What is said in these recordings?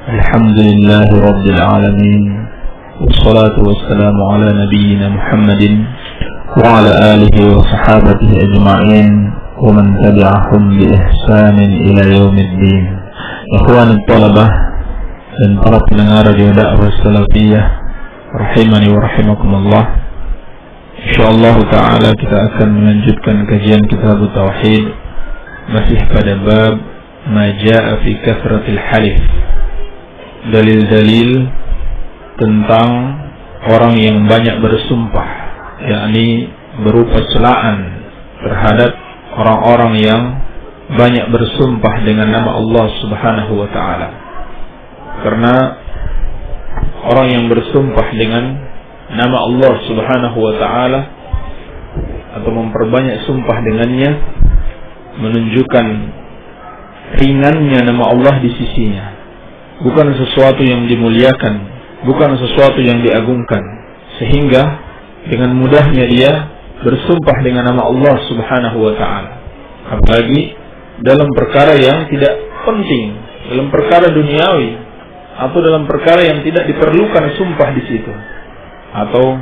الحمد لله رب العالمين والصلاة والسلام على نبينا محمد وعلى آله وصحابته أجمعين ومن تبعهم بإحسان إلى يوم الدين. إخوان الطلبة dan para pendengar radio dakwah salafiyah rahimani wa rahimakumullah. Insyaallah taala kita akan melanjutkan kajian kitab tauhid masih pada bab ma jaa fi kathratil halif. Dalil-dalil tentang orang yang banyak bersumpah, yakni berupa celaan terhadap orang-orang yang banyak bersumpah dengan nama Allah Subhanahu wa taala. Karena orang yang bersumpah dengan nama Allah Subhanahu wa taala atau memperbanyak sumpah dengannya menunjukkan ringannya nama Allah di sisinya. Bukan sesuatu yang dimuliakan, bukan sesuatu yang diagungkan, sehingga dengan mudahnya dia bersumpah dengan nama Allah Subhanahu wa taala. Apalagi dalam perkara yang tidak penting, dalam perkara duniawi atau dalam perkara yang tidak diperlukan sumpah di situ, atau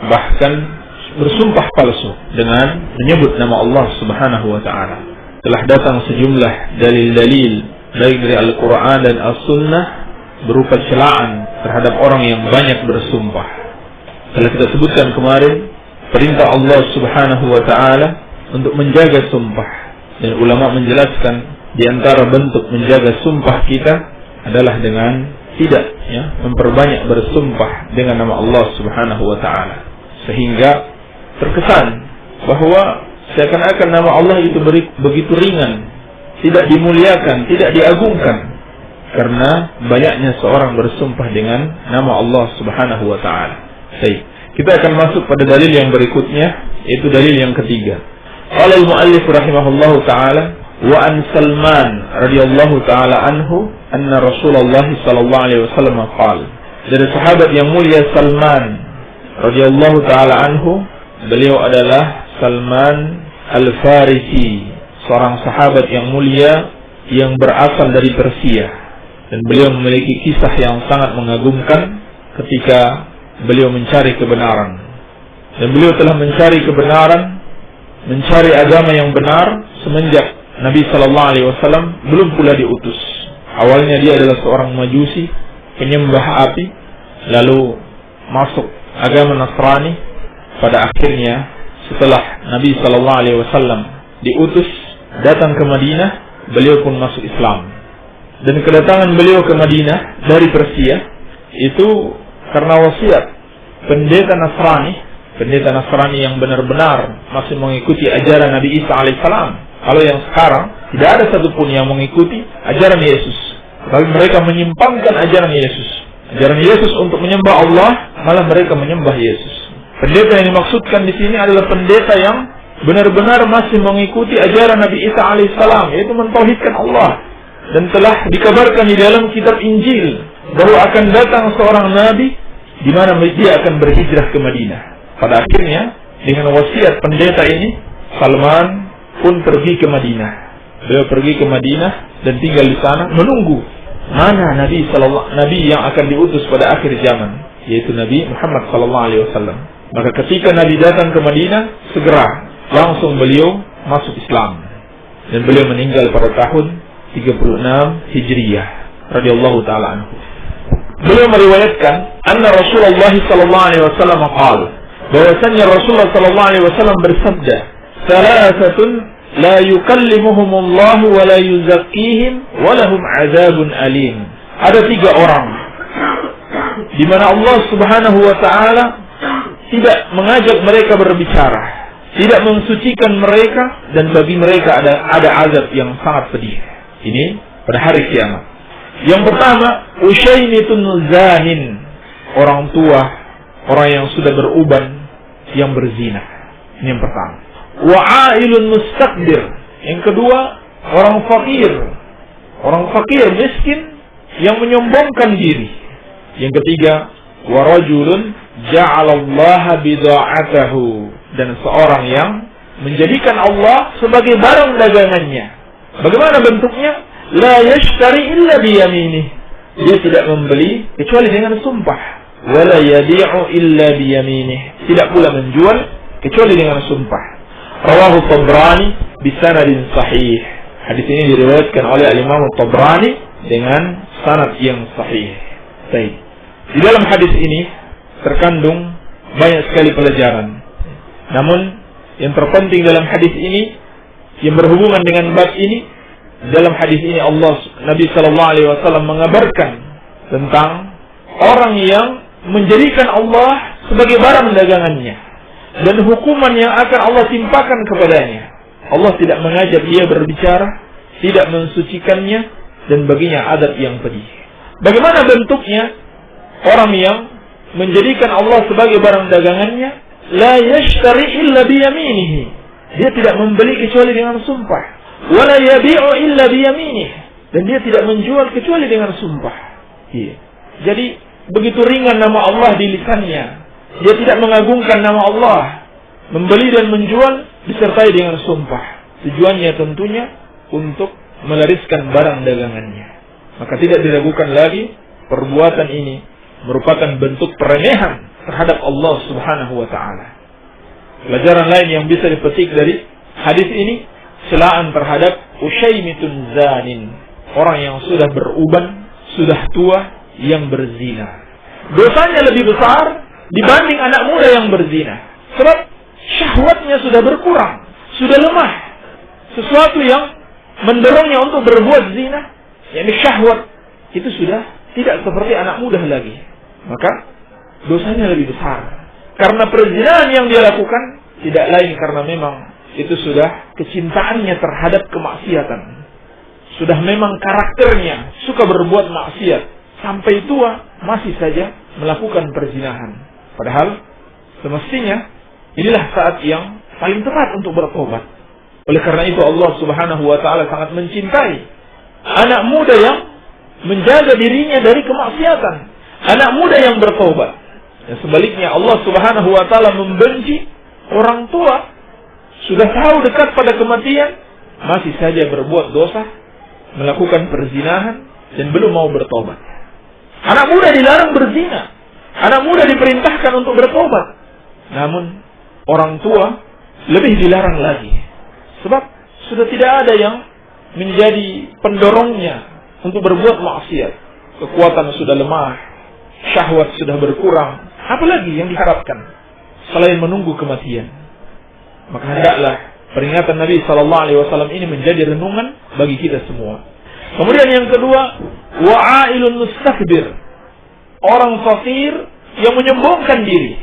bahkan bersumpah palsu dengan menyebut nama Allah Subhanahu wa taala. Telah datang sejumlah dalil-dalil baik dari Al-Quran dan As-Sunnah berupa celaan terhadap orang yang banyak bersumpah. Telah kita sebutkan kemarin perintah Allah Subhanahu wa ta'ala untuk menjaga sumpah, dan ulama menjelaskan di antara bentuk menjaga sumpah kita adalah dengan tidak memperbanyak bersumpah dengan nama Allah Subhanahu wa ta'ala, sehingga terkesan bahwa seakan-akan nama Allah itu begitu ringan, tidak dimuliakan, tidak diagungkan karena banyaknya seorang bersumpah dengan nama Allah Subhanahu wa taala. Baik, kita akan masuk pada dalil yang berikutnya, yaitu dalil yang ketiga. Qala al-muallif rahimahullahu taala wa an Salman radhiyallahu taala anhu anna Rasulullah sallallahu alaihi wasallam qala. Dari sahabat yang mulia Salman radhiyallahu taala anhu, beliau adalah Salman Al-Farisi, seorang sahabat yang mulia yang berasal dari Persia, dan beliau memiliki kisah yang sangat mengagumkan ketika beliau mencari kebenaran. Dan beliau telah mencari kebenaran, mencari agama yang benar semenjak Nabi sallallahu alaihi wasallam belum pula diutus. Awalnya dia adalah seorang Majusi, penyembah api, lalu masuk agama Nasrani. Pada akhirnya setelah Nabi sallallahu alaihi wasallam diutus datang ke Madinah, beliau pun masuk Islam. Dan kedatangan beliau ke Madinah dari Persia itu karena wasiat pendeta Nasrani yang benar-benar masih mengikuti ajaran Nabi Isa alaihissalam. Kalau yang sekarang tidak ada satupun yang mengikuti ajaran Yesus, tapi mereka menyimpangkan ajaran Yesus. Ajaran Yesus untuk menyembah Allah, malah mereka menyembah Yesus. Pendeta yang dimaksudkan di sini adalah pendeta yang benar-benar masih mengikuti ajaran Nabi Isa alaihissalam, yaitu mentauhidkan Allah. Dan telah dikabarkan di dalam kitab Injil bahwa akan datang seorang nabi di mana dia akan berhijrah ke Madinah. Pada akhirnya dengan wasiat pendeta ini, Salman pun pergi ke Madinah. Beliau pergi ke Madinah dan tinggal di sana menunggu mana nabi yang akan diutus pada akhir zaman, yaitu Nabi Muhammad sallallahu alaihi wasallam. Maka ketika Nabi datang ke Madinah, segera langsung beliau masuk Islam, dan beliau meninggal pada tahun 36 Hijriyah radhiyallahu taala anhu. Beliau meriwayatkan anna Rasulullah sallallahu alaihi wasallam qala, bahwasanya Rasulullah sallallahu alaihi wasallam bersabda, "Salasatun la yukallimuhumullahu wa la yuzakkihim wa lahum 'adzabun alim." Ada 3 orang di mana Allah Subhanahu wa taala tidak mengajak mereka berbicara, tidak mensucikan mereka, dan bagi mereka ada azab yang sangat pedih. Ini pada hari kiamat. Yang pertama, ushaymitun zanin, orang tua, orang yang sudah beruban, yang berzina. Ini yang pertama. Wa'ailun mustakbir. Yang kedua, orang fakir miskin yang menyombongkan diri. Yang ketiga, warajulun ja'alallaha bida'atahu, dan seorang yang menjadikan Allah sebagai barang dagangannya. Bagaimana bentuknya? La yashtari illa biyaminih. dia tidak membeli kecuali dengan sumpah. Wala yabi'u illa biyaminih, tidak pula menjual kecuali dengan sumpah. Rawahu Tabrani bisanadin sahih. Hadis ini diriwayatkan oleh Imam Tabrani dengan sanad yang sahih. Baik. Di dalam hadis ini terkandung banyak sekali pelajaran. Namun yang terpenting dalam hadis ini yang berhubungan dengan bab ini, dalam hadis ini Nabi sallallahu alaihi wasallam mengabarkan tentang orang yang menjadikan Allah sebagai barang dagangannya dan hukuman yang akan Allah timpakan kepadanya. Allah tidak mengajak dia berbicara, tidak mensucikannya, dan baginya adab yang pedih. Bagaimana bentuknya orang yang menjadikan Allah sebagai barang dagangannya? La yashtari illa biyaminihi, dia tidak membeli kecuali dengan sumpah. Wala yabi'u illa biyaminih, dan dia tidak menjual kecuali dengan sumpah. Iya. Jadi begitu ringan nama Allah di lisannya. Dia tidak mengagungkan nama Allah. Membeli dan menjual disertai dengan sumpah. Tujuannya tentunya untuk melariskan barang dagangannya. Maka tidak diragukan lagi perbuatan ini merupakan bentuk peremehan terhadap Allah Subhanahu wa ta'ala. Pelajaran lain yang bisa dipetik dari hadis ini, celaan terhadap usyaimitun zanin, orang yang sudah beruban, sudah tua, yang berzina. Dosanya lebih besar dibanding anak muda yang berzina. Sebab syahwatnya sudah berkurang, sudah lemah. Sesuatu yang mendorongnya untuk berbuat zina, yakni syahwat, itu sudah tidak seperti anak muda lagi. Maka dosanya lebih besar. Karena perzinahan yang dia lakukan tidak lain karena memang itu sudah kecintaannya terhadap kemaksiatan. Sudah memang karakternya suka berbuat maksiat. Sampai tua masih saja melakukan perzinahan. Padahal semestinya inilah saat yang paling tepat untuk bertobat. Oleh karena itu Allah Subhanahu wa ta'ala sangat mencintai anak muda yang menjaga dirinya dari kemaksiatan, anak muda yang bertobat. Dan sebaliknya Allah Subhanahu wa ta'ala membenci orang tua sudah tahu dekat pada kematian, masih saja berbuat dosa, melakukan perzinahan, dan belum mau bertobat. Anak muda dilarang berzina, anak muda diperintahkan untuk bertobat. Namun orang tua lebih dilarang lagi. Sebab sudah tidak ada yang menjadi pendorongnya untuk berbuat maksiat. Kekuatan sudah lemah, syahwat sudah berkurang. Apalagi yang diharapkan selain menunggu kematian? Maka hendaklah peringatan Nabi SAW ini menjadi renungan bagi kita semua. Kemudian yang kedua, wa'ailun mustakbir, orang fakir yang menyombongkan diri.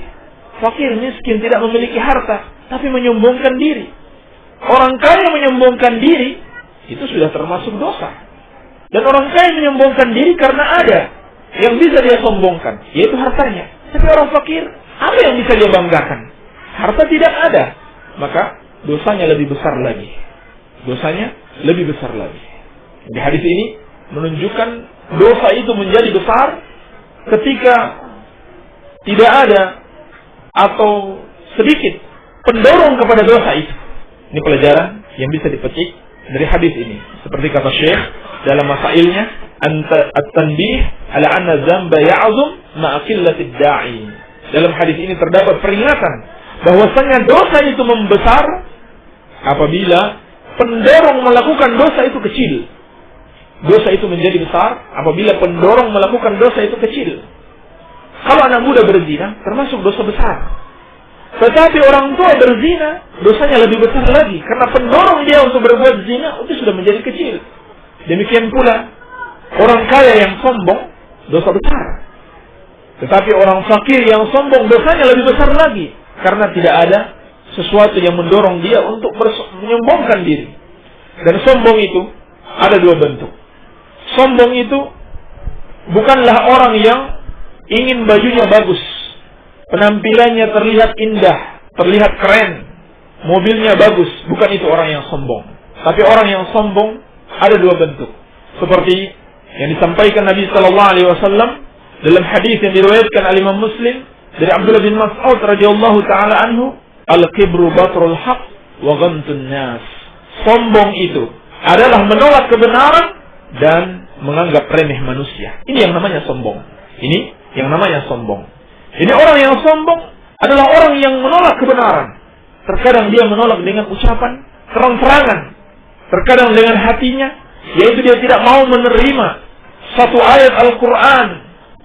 Fakir miskin tidak memiliki harta, tapi menyombongkan diri. Orang kaya menyombongkan diri, itu sudah termasuk dosa. Dan orang kaya menyombongkan diri karena ada yang bisa dia sombongkan, yaitu hartanya. Tapi orang fakir, apa yang bisa dia banggakan? Harta tidak ada. Maka dosanya lebih besar lagi. Dosanya lebih besar lagi. Di hadis ini menunjukkan dosa itu menjadi besar ketika tidak ada atau sedikit pendorong kepada dosa itu. Ini pelajaran yang bisa dipetik dari hadis ini. Seperti kata Syekh dalam masailnya, at-tanbih ala anna dzamba ya'zum ma'a qillatid da'i. Dalam hadis ini terdapat peringatan bahwasanya dosa itu membesar apabila pendorong melakukan dosa itu kecil. Dosa itu menjadi besar apabila pendorong melakukan dosa itu kecil. Kalau anak muda berzina, termasuk dosa besar. Tetapi orang tua berzina, dosanya lebih besar lagi. Karena pendorong dia untuk berbuat zina, itu sudah menjadi kecil. Demikian pula, orang kaya yang sombong, dosa besar. Tetapi orang fakir yang sombong, dosanya lebih besar lagi. Karena tidak ada sesuatu yang mendorong dia untuk menyombongkan diri. Dan sombong itu ada dua bentuk. Sombong itu bukanlah orang yang ingin bajunya bagus, penampilannya terlihat indah, terlihat keren, mobilnya bagus. Bukan itu orang yang sombong. Tapi orang yang sombong ada dua bentuk. Seperti yang disampaikan Nabi SAW dalam hadis yang diriwayatkan oleh Imam Muslim dari Abdullah bin Mas'ud radhiyallahu taala anhu, al-kibru batrul haq wa ghamtun nas. Sombong itu adalah menolak kebenaran dan menganggap remeh manusia. Ini yang namanya sombong. Ini orang yang sombong adalah orang yang menolak kebenaran. Terkadang dia menolak dengan ucapan terang-terangan, terkadang dengan hatinya, yaitu dia tidak mau menerima satu ayat Al-Quran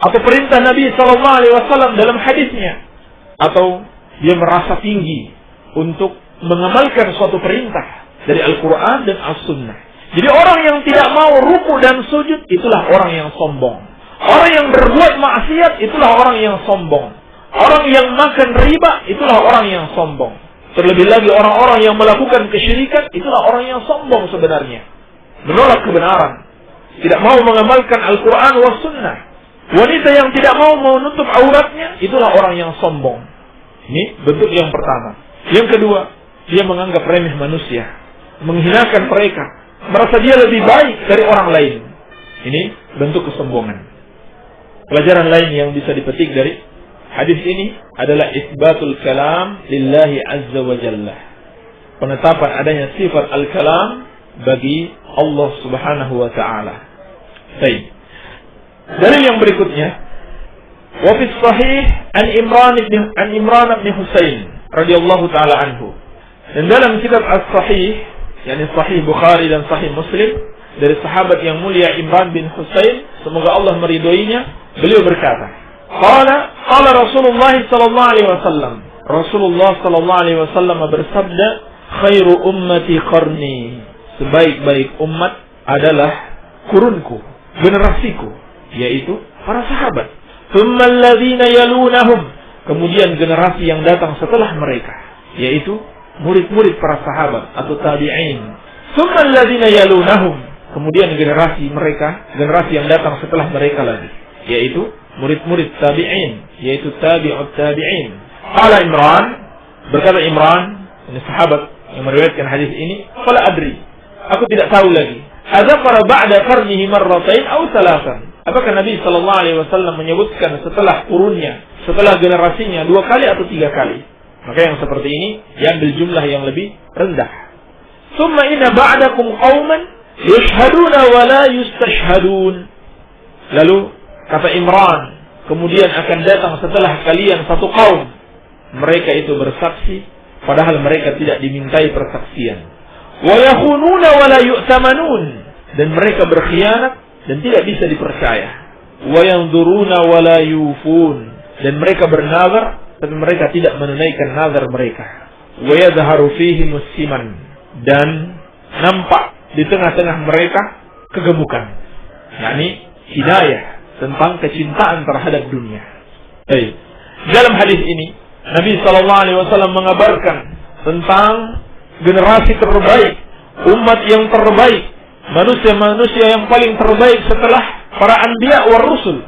atau perintah Nabi SAW dalam hadisnya, atau dia merasa tinggi untuk mengamalkan suatu perintah dari Al-Quran dan As-Sunnah. Jadi orang yang tidak mau ruku dan sujud, itulah orang yang sombong. Orang yang berbuat maksiat, itulah orang yang sombong. Orang yang makan riba, itulah orang yang sombong. Terlebih lagi orang-orang yang melakukan kesyirikan, itulah orang yang sombong sebenarnya. Menolak kebenaran, tidak mau mengamalkan Al-Quran wa Sunnah. Wanita yang tidak mau menutup auratnya, itulah orang yang sombong. Ini bentuk yang pertama. Yang kedua, dia menganggap remeh manusia, menghinakan mereka, merasa dia lebih baik dari orang lain. Ini bentuk kesombongan. Pelajaran lain yang bisa dipetik dari hadis ini adalah isbatul kalam lillahi azza wa jalla. Penetapan adanya sifat al-kalam bagi Allah Subhanahu wa taala. Baik. Dalil yang berikutnya, wa fi sahih an Imran bin Husain radhiyallahu taala anhu. Dan dalam kitab As-Sahih, yakni Sahih Bukhari dan Sahih Muslim, dari sahabat yang mulia Imran bin Husain, semoga Allah meridhoinya, beliau berkata, qala Rasulullah sallallahu alaihi wasallam. Rasulullah sallallahu alaihi wasallam bersabda, khairu ummati qarni. Sebaik-baik umat adalah kurunku, generasiku, yaitu para sahabat. Tsumma alladzina yalunahum. Kemudian generasi yang datang setelah mereka, yaitu murid-murid para sahabat atau tabi'in. Tsumma alladzina yalunahum. Kemudian generasi yang datang setelah mereka lagi, yaitu murid-murid tabi'in, yaitu tabi'ut tabi'in. Qala Imran, berkata Imran, ini sahabat yang meriwayatkan hadis ini, qala adri, aku tidak tahu lagi. Adzakara ba'da qarnihi marratain aw thalathan. Apakah Nabi sallallahu alaihi wasallam menyebutkan setelah kurunnya, setelah generasinya 2 kali atau 3 kali? Maka yang seperti ini diambil jumlah yang lebih rendah. Summa inna ba'dakum qauman yashhaduna wa la yustashhadun. Lalu kata Imran, kemudian akan datang setelah kalian satu kaum, mereka itu bersaksi padahal mereka tidak dimintai persaksian. Wa yakhununa wa la yu'tamanun. Dan mereka berkhianat dan tidak bisa dipercaya. Wa yanzuruna wa la yufun. Dan mereka bernazar dan mereka tidak menunaikan nazar mereka. Wa yadhharu fihi musiman. Dan nampak di tengah-tengah mereka kegemukan, yakni hidayah tentang kecintaan terhadap dunia. Baik. Dalam hadis ini Nabi SAW mengabarkan tentang generasi terbaik, umat yang terbaik, manusia-manusia yang paling terbaik setelah para anbiya wa rusul.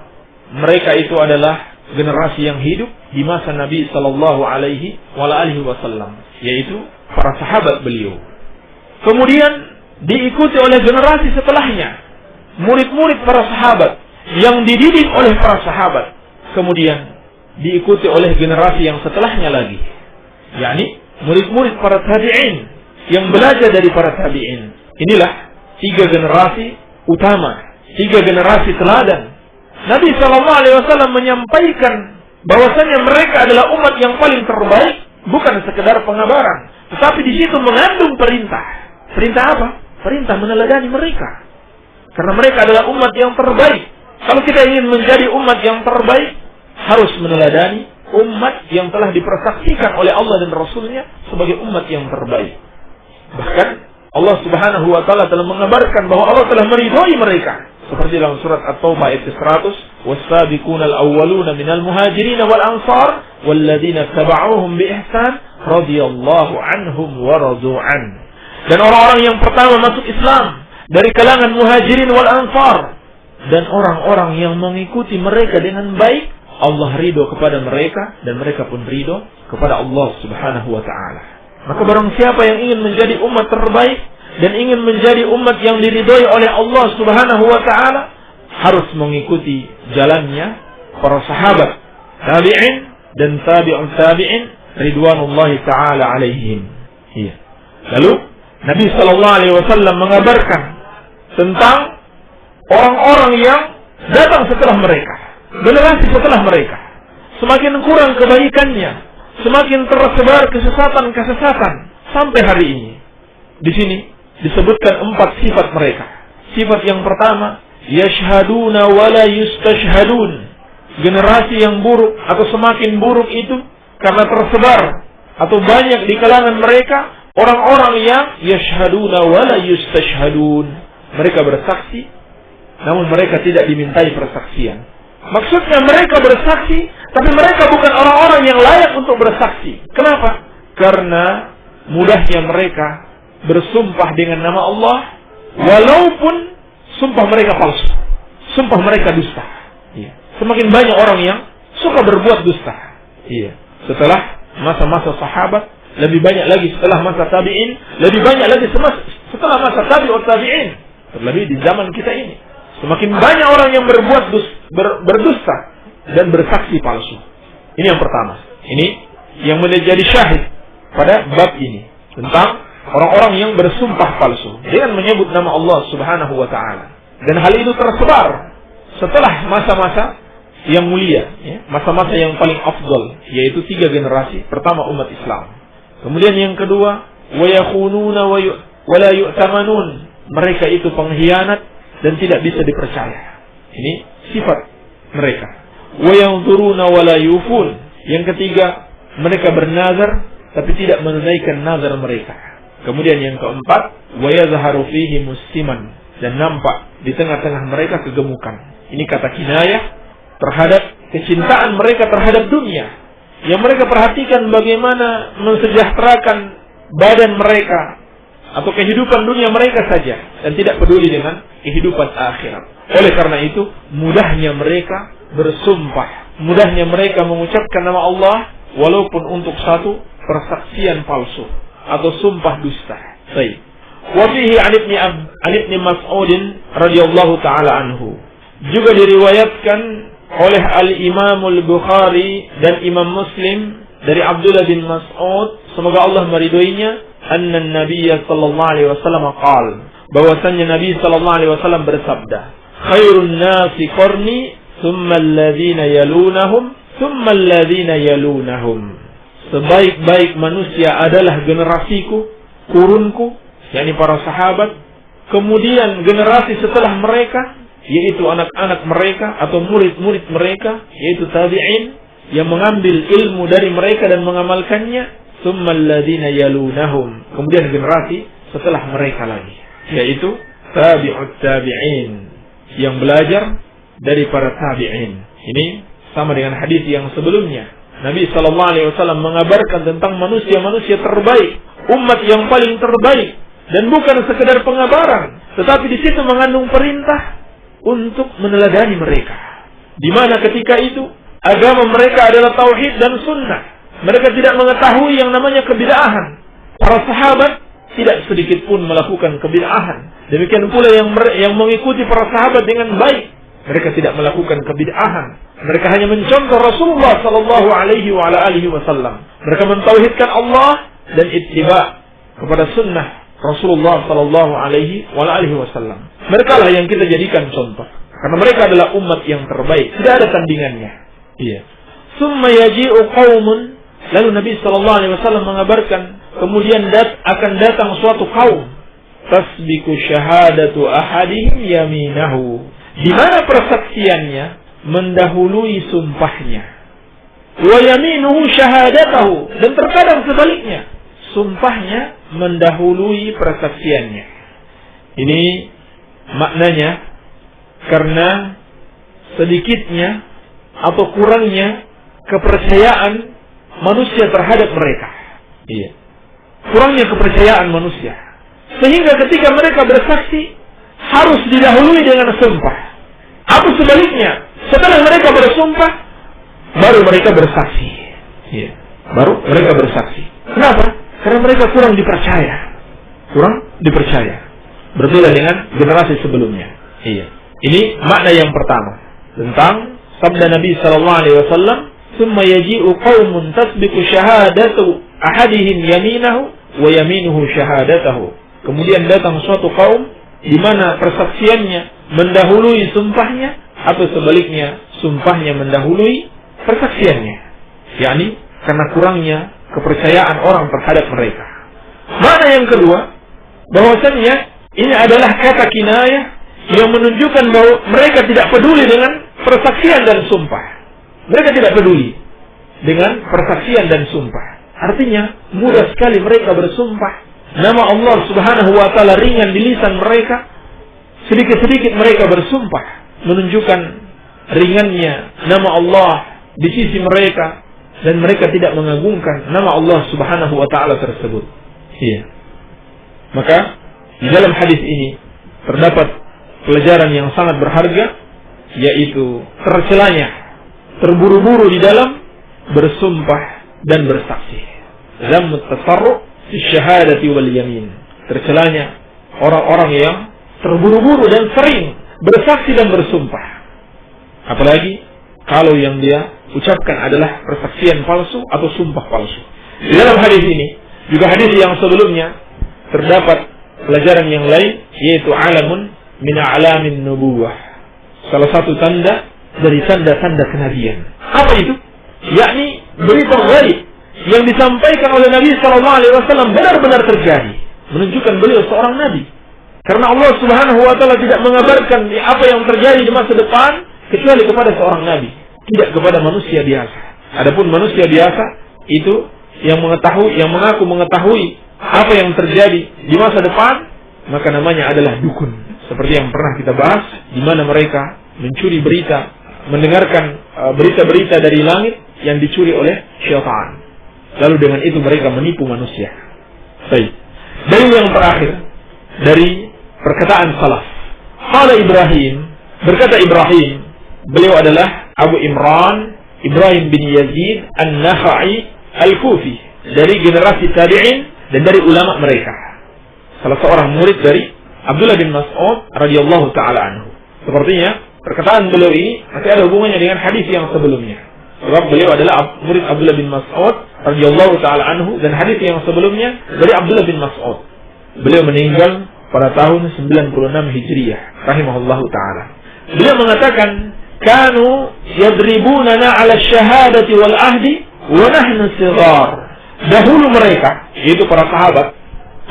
Mereka itu adalah generasi yang hidup di masa Nabi SAW, yaitu para sahabat beliau. Kemudian diikuti oleh generasi setelahnya, murid-murid para sahabat yang dididik oleh para sahabat. Kemudian diikuti oleh generasi yang setelahnya lagi, yakni murid-murid para tabi'in yang belajar dari para tabi'in. Inilah 3 generasi utama, 3 generasi teladan. Nabi SAW menyampaikan bahwasanya mereka adalah umat yang paling terbaik, bukan sekedar pengabaran, tetapi di situ mengandung perintah. Perintah apa? Perintah meneladani mereka, karena mereka adalah umat yang terbaik. Kalau kita ingin menjadi umat yang terbaik, harus meneladani umat yang telah dipersaksikan oleh Allah dan Rasulnya sebagai umat yang terbaik. Bahkan Allah Subhanahu wa ta'ala telah mengabarkan bahwa Allah telah meridhai mereka, seperti dalam surat At-Taubah ayat 100, was-sabiqunal awwaluna minal muhajirin wal ansar walladzina tabauhum bi ihsan radhiyallahu anhum wa radu an. Dan orang-orang yang pertama masuk Islam dari kalangan muhajirin wal ansar dan orang-orang yang mengikuti mereka dengan baik, Allah ridho kepada mereka dan mereka pun ridho kepada Allah Subhanahu wa ta'ala. Maka barang siapa yang ingin menjadi umat terbaik dan ingin menjadi umat yang diridhoi oleh Allah Subhanahu wa ta'ala, harus mengikuti jalannya para sahabat, tabi'in dan tabi'un tabi'in ridwanullahi ta'ala alaihim. Lalu Nabi SAW mengabarkan tentang orang-orang yang datang setelah mereka, generasi setelah mereka. Semakin kurang kebaikannya, semakin tersebar kesesatan-kesesatan sampai hari ini. Di sini disebutkan 4 sifat mereka. Sifat yang pertama, yashhaduna wala yustashhadun. Generasi yang buruk atau semakin buruk itu karena tersebar atau banyak di kalangan mereka orang-orang yang yashhaduna wala yustashhadun. Mereka bersaksi namun mereka tidak dimintai persaksian. Maksudnya mereka bersaksi tapi mereka bukan orang-orang yang layak untuk bersaksi. Kenapa? Karena mudahnya mereka bersumpah dengan nama Allah walaupun sumpah mereka palsu, sumpah mereka dusta. Iya. Semakin banyak orang yang suka berbuat dusta. Iya. Setelah masa-masa sahabat, lebih banyak lagi setelah masa tabi'in, lebih banyak lagi setelah masa tabi'ut tabi'in. Terlebih di zaman kita ini, semakin banyak orang yang berbuat berdusta dan bersaksi palsu. Ini yang pertama. Ini yang menjadi syahid pada bab ini tentang orang-orang yang bersumpah palsu dengan menyebut nama Allah Subhanahu wa taala. Dan hal itu tersebar setelah masa-masa yang mulia, masa-masa yang paling afdal, yaitu 3 generasi pertama umat Islam. Kemudian yang kedua, wa yakhununa wa la yu'tamanun. Mereka itu pengkhianat dan tidak bisa dipercaya. Ini sifat mereka. Wa yanzuruna wa la yufun. Yang ketiga, mereka bernazar tapi tidak menunaikan nazar mereka. Kemudian yang keempat, wa yazharu fihi musliman, dan nampak di tengah-tengah mereka kegemukan. Ini kata kinayah terhadap kecintaan mereka terhadap dunia, yang mereka perhatikan bagaimana mensejahterakan badan mereka atau kehidupan dunia mereka saja dan tidak peduli dengan kehidupan akhirat. Oleh karena itu, mudahnya mereka bersumpah, mudahnya mereka mengucapkan nama Allah walaupun untuk satu persaksian palsu atau sumpah dusta. Baik. Wa fihi an ibni Mas'ud radhiyallahu taala anhu. Juga diriwayatkan oleh Al-Imam Al-Bukhari dan Imam Muslim dari Abdullah bin Mas'ud, semoga Allah meridhoinya, anna Nabiy sallallahu alaihi wasallam qaal, bahwasanya Nabi sallallahu alaihi wasallam bersabda, khairun nasi qarni thumma alladhina yalunahum thumma alladhina yalunahum. Sebaik-baik manusia adalah generasiku, kurunku, yakni para sahabat, kemudian generasi setelah mereka, yaitu anak-anak mereka atau murid-murid mereka, yaitu tabi'in yang mengambil ilmu dari mereka dan mengamalkannya, tsummal ladzina yalunahum, kemudian generasi setelah mereka lagi, yaitu tabi'ut tabi'in, yang belajar dari para tabi'in. Ini sama dengan hadis yang sebelumnya. Nabi sallallahu alaihi wasallam mengabarkan tentang manusia-manusia terbaik, umat yang paling terbaik, dan bukan sekedar pengabaran, tetapi di situ mengandung perintah untuk meneladani mereka. Di mana ketika itu agama mereka adalah tauhid dan sunnah. Mereka tidak mengetahui yang namanya kebid'ahan. Para sahabat tidak sedikit pun melakukan kebid'ahan. Demikian pula yang mengikuti para sahabat dengan baik, mereka tidak melakukan kebid'ahan. Mereka hanya mencontoh Rasulullah sallallahu alaihi wa ala alihi wasallam. Mereka mentauhidkan Allah dan ittiba kepada sunnah Rasulullah sallallahu alaihi wa ala alihi wasallam. Mereka lah yang kita jadikan contoh, karena mereka adalah umat yang terbaik, tidak ada tandingannya. Iya. Summa yaji'u qaumun, lalu Nabi sallallahu alaihi wasallam mengabarkan, kemudian akan datang suatu kaum, tasbiku syahadatu ahadihim yaminahu, di mana persaksiannya mendahului sumpahnya. Wa yaminuhu syahadatahu, dan terkadang sebaliknya, sumpahnya mendahului persaksiannya. Ini maknanya karena sedikitnya atau kurangnya kepercayaan manusia terhadap mereka. Iya. Kurangnya kepercayaan manusia, sehingga ketika mereka bersaksi harus didahului dengan sumpah. Atau sebaliknya, setelah mereka bersumpah baru mereka bersaksi. Iya. Baru mereka bersaksi. Kenapa? Karena mereka kurang dipercaya. Berbeda dengan generasi sebelumnya. Iya. Ini makna yang pertama tentang sabda Nabi sallallahu alaihi wasallam, "Tsumma yaji'u qaumun tasbiqu syahadatu ahadihim yaminahu wa yaminuhu syahadatahu." Kemudian datang suatu kaum di mana persaksiannya mendahului sumpahnya, atau sebaliknya sumpahnya mendahului persaksiannya, yakni karena kurangnya kepercayaan orang terhadap mereka. Mana yang kedua, bahwasannya ini adalah kata kinayah yang menunjukkan bahwa mereka tidak peduli dengan persaksian dan sumpah. Mereka tidak peduli dengan persaksian dan sumpah. Artinya mudah sekali mereka bersumpah. Nama Allah Subhanahu wa ta'ala ringan di lisan mereka. Sedikit-sedikit mereka bersumpah, menunjukkan ringannya nama Allah di sisi mereka, dan mereka tidak mengagungkan nama Allah Subhanahu wa ta'ala tersebut. Iya. Maka di dalam hadis ini terdapat pelajaran yang sangat berharga, yaitu tercelanya terburu-buru di dalam bersumpah dan bersaksi. Zammut tasarru' fi syahadati wal yamin. Tercelanya orang-orang yang terburu-buru dan sering bersaksi dan bersumpah. Apalagi kalau yang dia ucapkan adalah persaksian palsu atau sumpah palsu. Di dalam hadis ini, juga hadis yang sebelumnya, terdapat pelajaran yang lain, yaitu alamun min a'lamin nubuwah. Salah satu tanda dari tanda-tanda kenabian. Apa itu? Yakni berita ghaib yang disampaikan oleh Nabi SAW benar-benar terjadi, menunjukkan beliau seorang nabi. Karena Allah Subhanahu wa ta'ala tidak mengabarkan apa yang terjadi di masa depan kecuali kepada seorang nabi, tidak kepada manusia biasa. Adapun manusia biasa itu yang mengaku mengetahui apa yang terjadi di masa depan, maka namanya adalah dukun. Seperti yang pernah kita bahas, di mana mereka mencuri berita, mendengarkan berita-berita dari langit yang dicuri oleh syaitan. Lalu dengan itu mereka menipu manusia. Baik. Dari yang terakhir, dari perkataan salaf. Qala Ibrahim, berkata Ibrahim, beliau adalah Abu Imran, Ibrahim bin Yazid An-Nakha'i Al-Kufi, dari generasi tabi'in dan dari ulama mereka. Salah seorang murid dari Abdullah bin Mas'ud radhiyallahu taala anhu. Sepertinya perkataan beliau ini masih ada hubungannya dengan hadis yang sebelumnya. Sebab beliau adalah murid Abdullah bin Mas'ud radhiyallahu taala anhu, dan hadis yang sebelumnya dari Abdullah bin Mas'ud. Beliau meninggal pada tahun 96 Hijriah rahimahullahu taala. Beliau mengatakan, "Kanu yadribunana 'ala syahadati wal ahdi wa nahnu sighar." Dahulu mereka, yaitu para sahabat,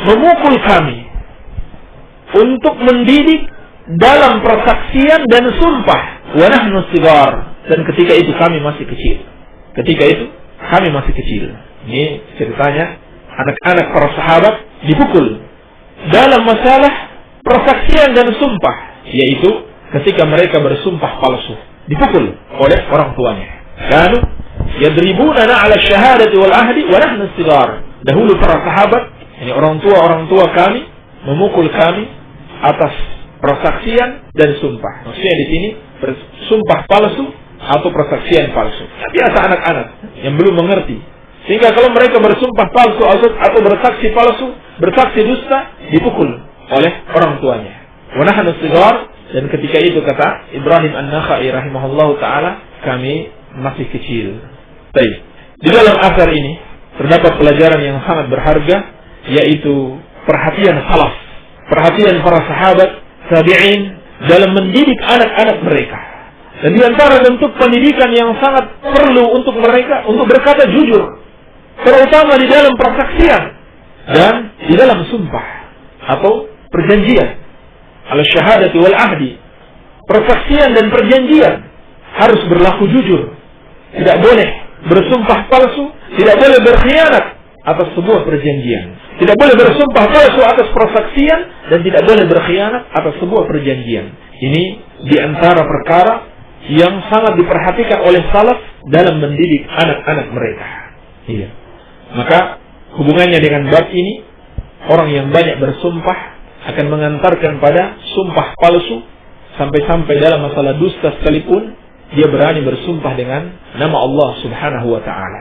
memukul kami untuk mendidik dalam persaksian dan sumpah, wa nahnu sighar, dan ketika itu kami masih kecil. Ketika itu kami masih kecil. Ini ceritanya anak-anak para sahabat dipukul dalam masalah persaksian dan sumpah, yaitu ketika mereka bersumpah palsu, dipukul oleh orang tuanya. Kanu yadribunana 'ala syahadati wal ahdi wa nahnu sighar. Dahulu para sahabat, ini orang tua kami memukul kami atas persaksian dan sumpah. Maksudnya di sini bersumpah palsu atau persaksian palsu. Nah, biasa anak-anak yang belum mengerti. Sehingga kalau mereka bersumpah palsu atau bersaksi palsu, bersaksi dusta, dipukul oleh orang tuanya. Wa nahnu sighar, dan ketika itu kata Ibrahim An-Nakha'i rahimahullahu taala, kami masih kecil. Baik. Di dalam asar ini terdapat pelajaran yang sangat berharga, yaitu perhatian salaf, perhatian para sahabat tabi'in dalam mendidik anak-anak mereka. Dan di antara bentuk pendidikan yang sangat perlu untuk mereka untuk berkata jujur, terutama di dalam persaksian dan di dalam sumpah atau perjanjian. Al-syahadati wal ahdi, persaksian dan perjanjian harus berlaku jujur. Tidak boleh bersumpah palsu, tidak boleh berkhianat atas sebuah perjanjian. Tidak boleh bersumpah palsu atas persaksian, dan tidak boleh berkhianat atas sebuah perjanjian. Ini di antara perkara yang sangat diperhatikan oleh salaf dalam mendidik anak-anak mereka. Iya. Maka hubungannya dengan bab ini, orang yang banyak bersumpah akan mengantarkan pada sumpah palsu, sampai-sampai dalam masalah dusta sekalipun dia berani bersumpah dengan nama Allah Subhanahu wa ta'ala.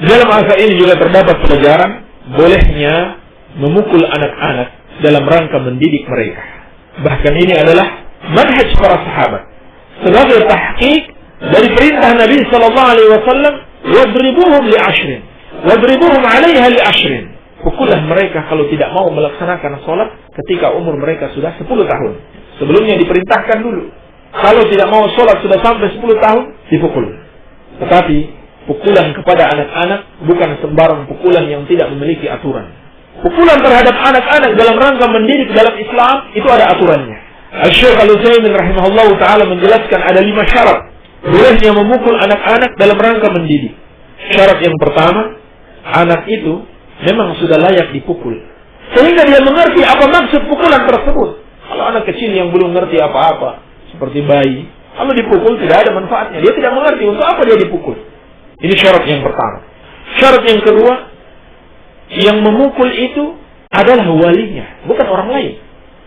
Dalam asal ini juga terdapat pelajaran bolehnya memukul anak-anak dalam rangka mendidik mereka. Bahkan ini adalah manhaj para sahabat sebagai tahqiq dari perintah Nabi sallallahu alaihi wasallam, wadribuhum li ashrin, wadribuhum 'alaiha li ashrin, pukulan mereka kalau tidak mau melaksanakan sholat ketika umur mereka sudah 10 tahun. Sebelumnya diperintahkan dulu. Kalau tidak mau sholat sudah sampai 10 tahun, dipukul. Tetapi pukulan kepada anak-anak bukan sembarang pukulan yang tidak memiliki aturan. Pukulan terhadap anak-anak dalam rangka mendidik dalam Islam itu ada aturannya. Al-Syeikh Al-Utsaimin rahimahullah ta'ala menjelaskan ada 5 syarat bolehnya memukul anak-anak dalam rangka mendidik. Syarat yang pertama, anak itu memang sudah layak dipukul, sehingga dia mengerti apa maksud pukulan tersebut. Kalau anak kecil yang belum mengerti apa-apa, seperti bayi, kalau dipukul tidak ada manfaatnya. Dia tidak mengerti untuk apa dia dipukul. Ini syarat yang pertama. Syarat yang kedua, yang memukul itu adalah walinya, bukan orang lain.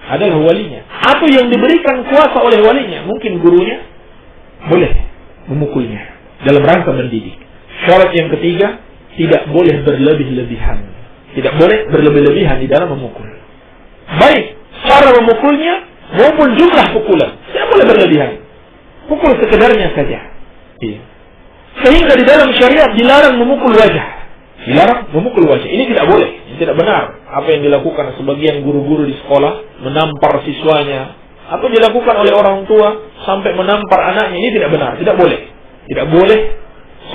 Adalah walinya, atau yang diberikan kuasa oleh walinya. Mungkin gurunya boleh memukulnya dalam rangka mendidik. Syarat yang ketiga, tidak boleh berlebih-lebihan. Tidak boleh berlebih-lebihan di dalam memukul. Baik cara memukulnya maupun jumlah pukulan, tidak boleh berlebihan. Pukul sekedarnya saja. Sehingga di dalam syariat dilarang memukul wajah. Dilarang memukul wajah. Ini tidak boleh. Ini tidak benar. Apa yang dilakukan sebagian guru-guru di sekolah, menampar siswanya, atau dilakukan oleh orang tua sampai menampar anaknya, ini tidak benar. Tidak boleh. Tidak boleh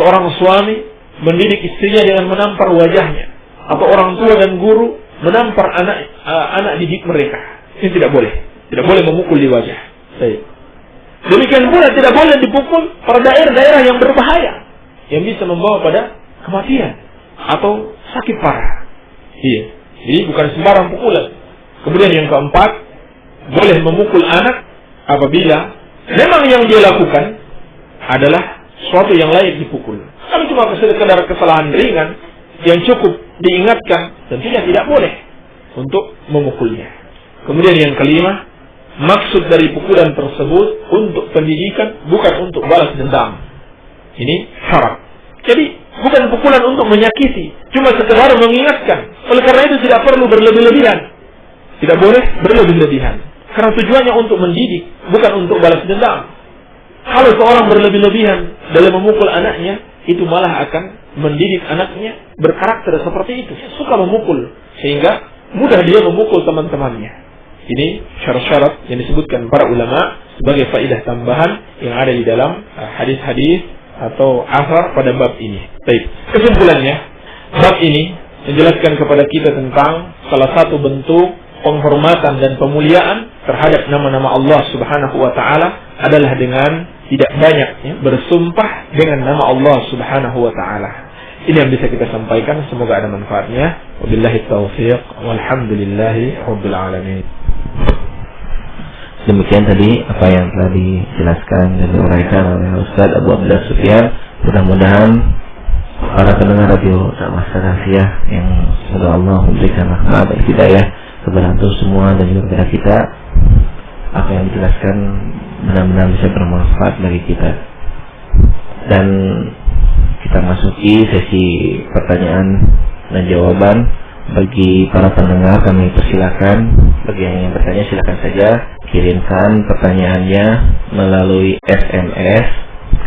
seorang suami mendidik istrinya dengan menampar wajahnya, atau orang tua dan guru menampar anak didik mereka. Ini tidak boleh. Tidak boleh memukul di wajah. Demikian pula tidak boleh dipukul pada daerah-daerah yang berbahaya, yang bisa membawa pada kematian atau sakit parah. Jadi bukan sembarang pukulan. Kemudian yang keempat, boleh memukul anak apabila memang yang dia lakukan adalah sesuatu yang layak dipukul. Kalau cuma sekedar kesalahan ringan yang cukup diingatkan, tentunya tidak boleh untuk memukulnya. Kemudian yang kelima, maksud dari pukulan tersebut untuk pendidikan, bukan untuk balas dendam. Ini syarat. Jadi bukan pukulan untuk menyakiti, cuma sekedar mengingatkan. Oleh karena itu tidak perlu berlebih-lebihan. Tidak boleh berlebih-lebihan. Karena tujuannya untuk mendidik, bukan untuk balas dendam. Kalau seorang berlebih-lebihan dalam memukul anaknya, itu malah akan mendidik anaknya berkarakter seperti itu. Suka memukul, sehingga mudah dia memukul teman-temannya. Ini syarat-syarat yang disebutkan para ulama sebagai faedah tambahan yang ada di dalam hadis-hadis atau asar pada bab ini. Baik, kesimpulannya, bab ini menjelaskan kepada kita tentang salah satu bentuk penghormatan dan pemuliaan terhadap nama-nama Allah Subhanahu wa taala adalah dengan tidak banyak bersumpah dengan nama Allah Subhanahu wa taala. Ini yang bisa kita sampaikan, semoga ada manfaatnya. Wabillahi taufiq walhamdulillahi rabbil alamin. Demikian tadi apa yang telah dijelaskan dan diuraikan oleh Ustaz Abu Abdullah Sufyan. Mudah-mudahan para pendengar radio dakwah salafiyah yang semoga Allah memberikan rahmat dan hidayah kepada antum semua dan juga kepada kita, apa yang dijelaskan benar-benar bisa bermanfaat bagi kita. Dan kita masuki sesi pertanyaan dan jawaban. Bagi para pendengar kami persilakan, bagi yang ingin bertanya silakan saja kirimkan pertanyaannya melalui SMS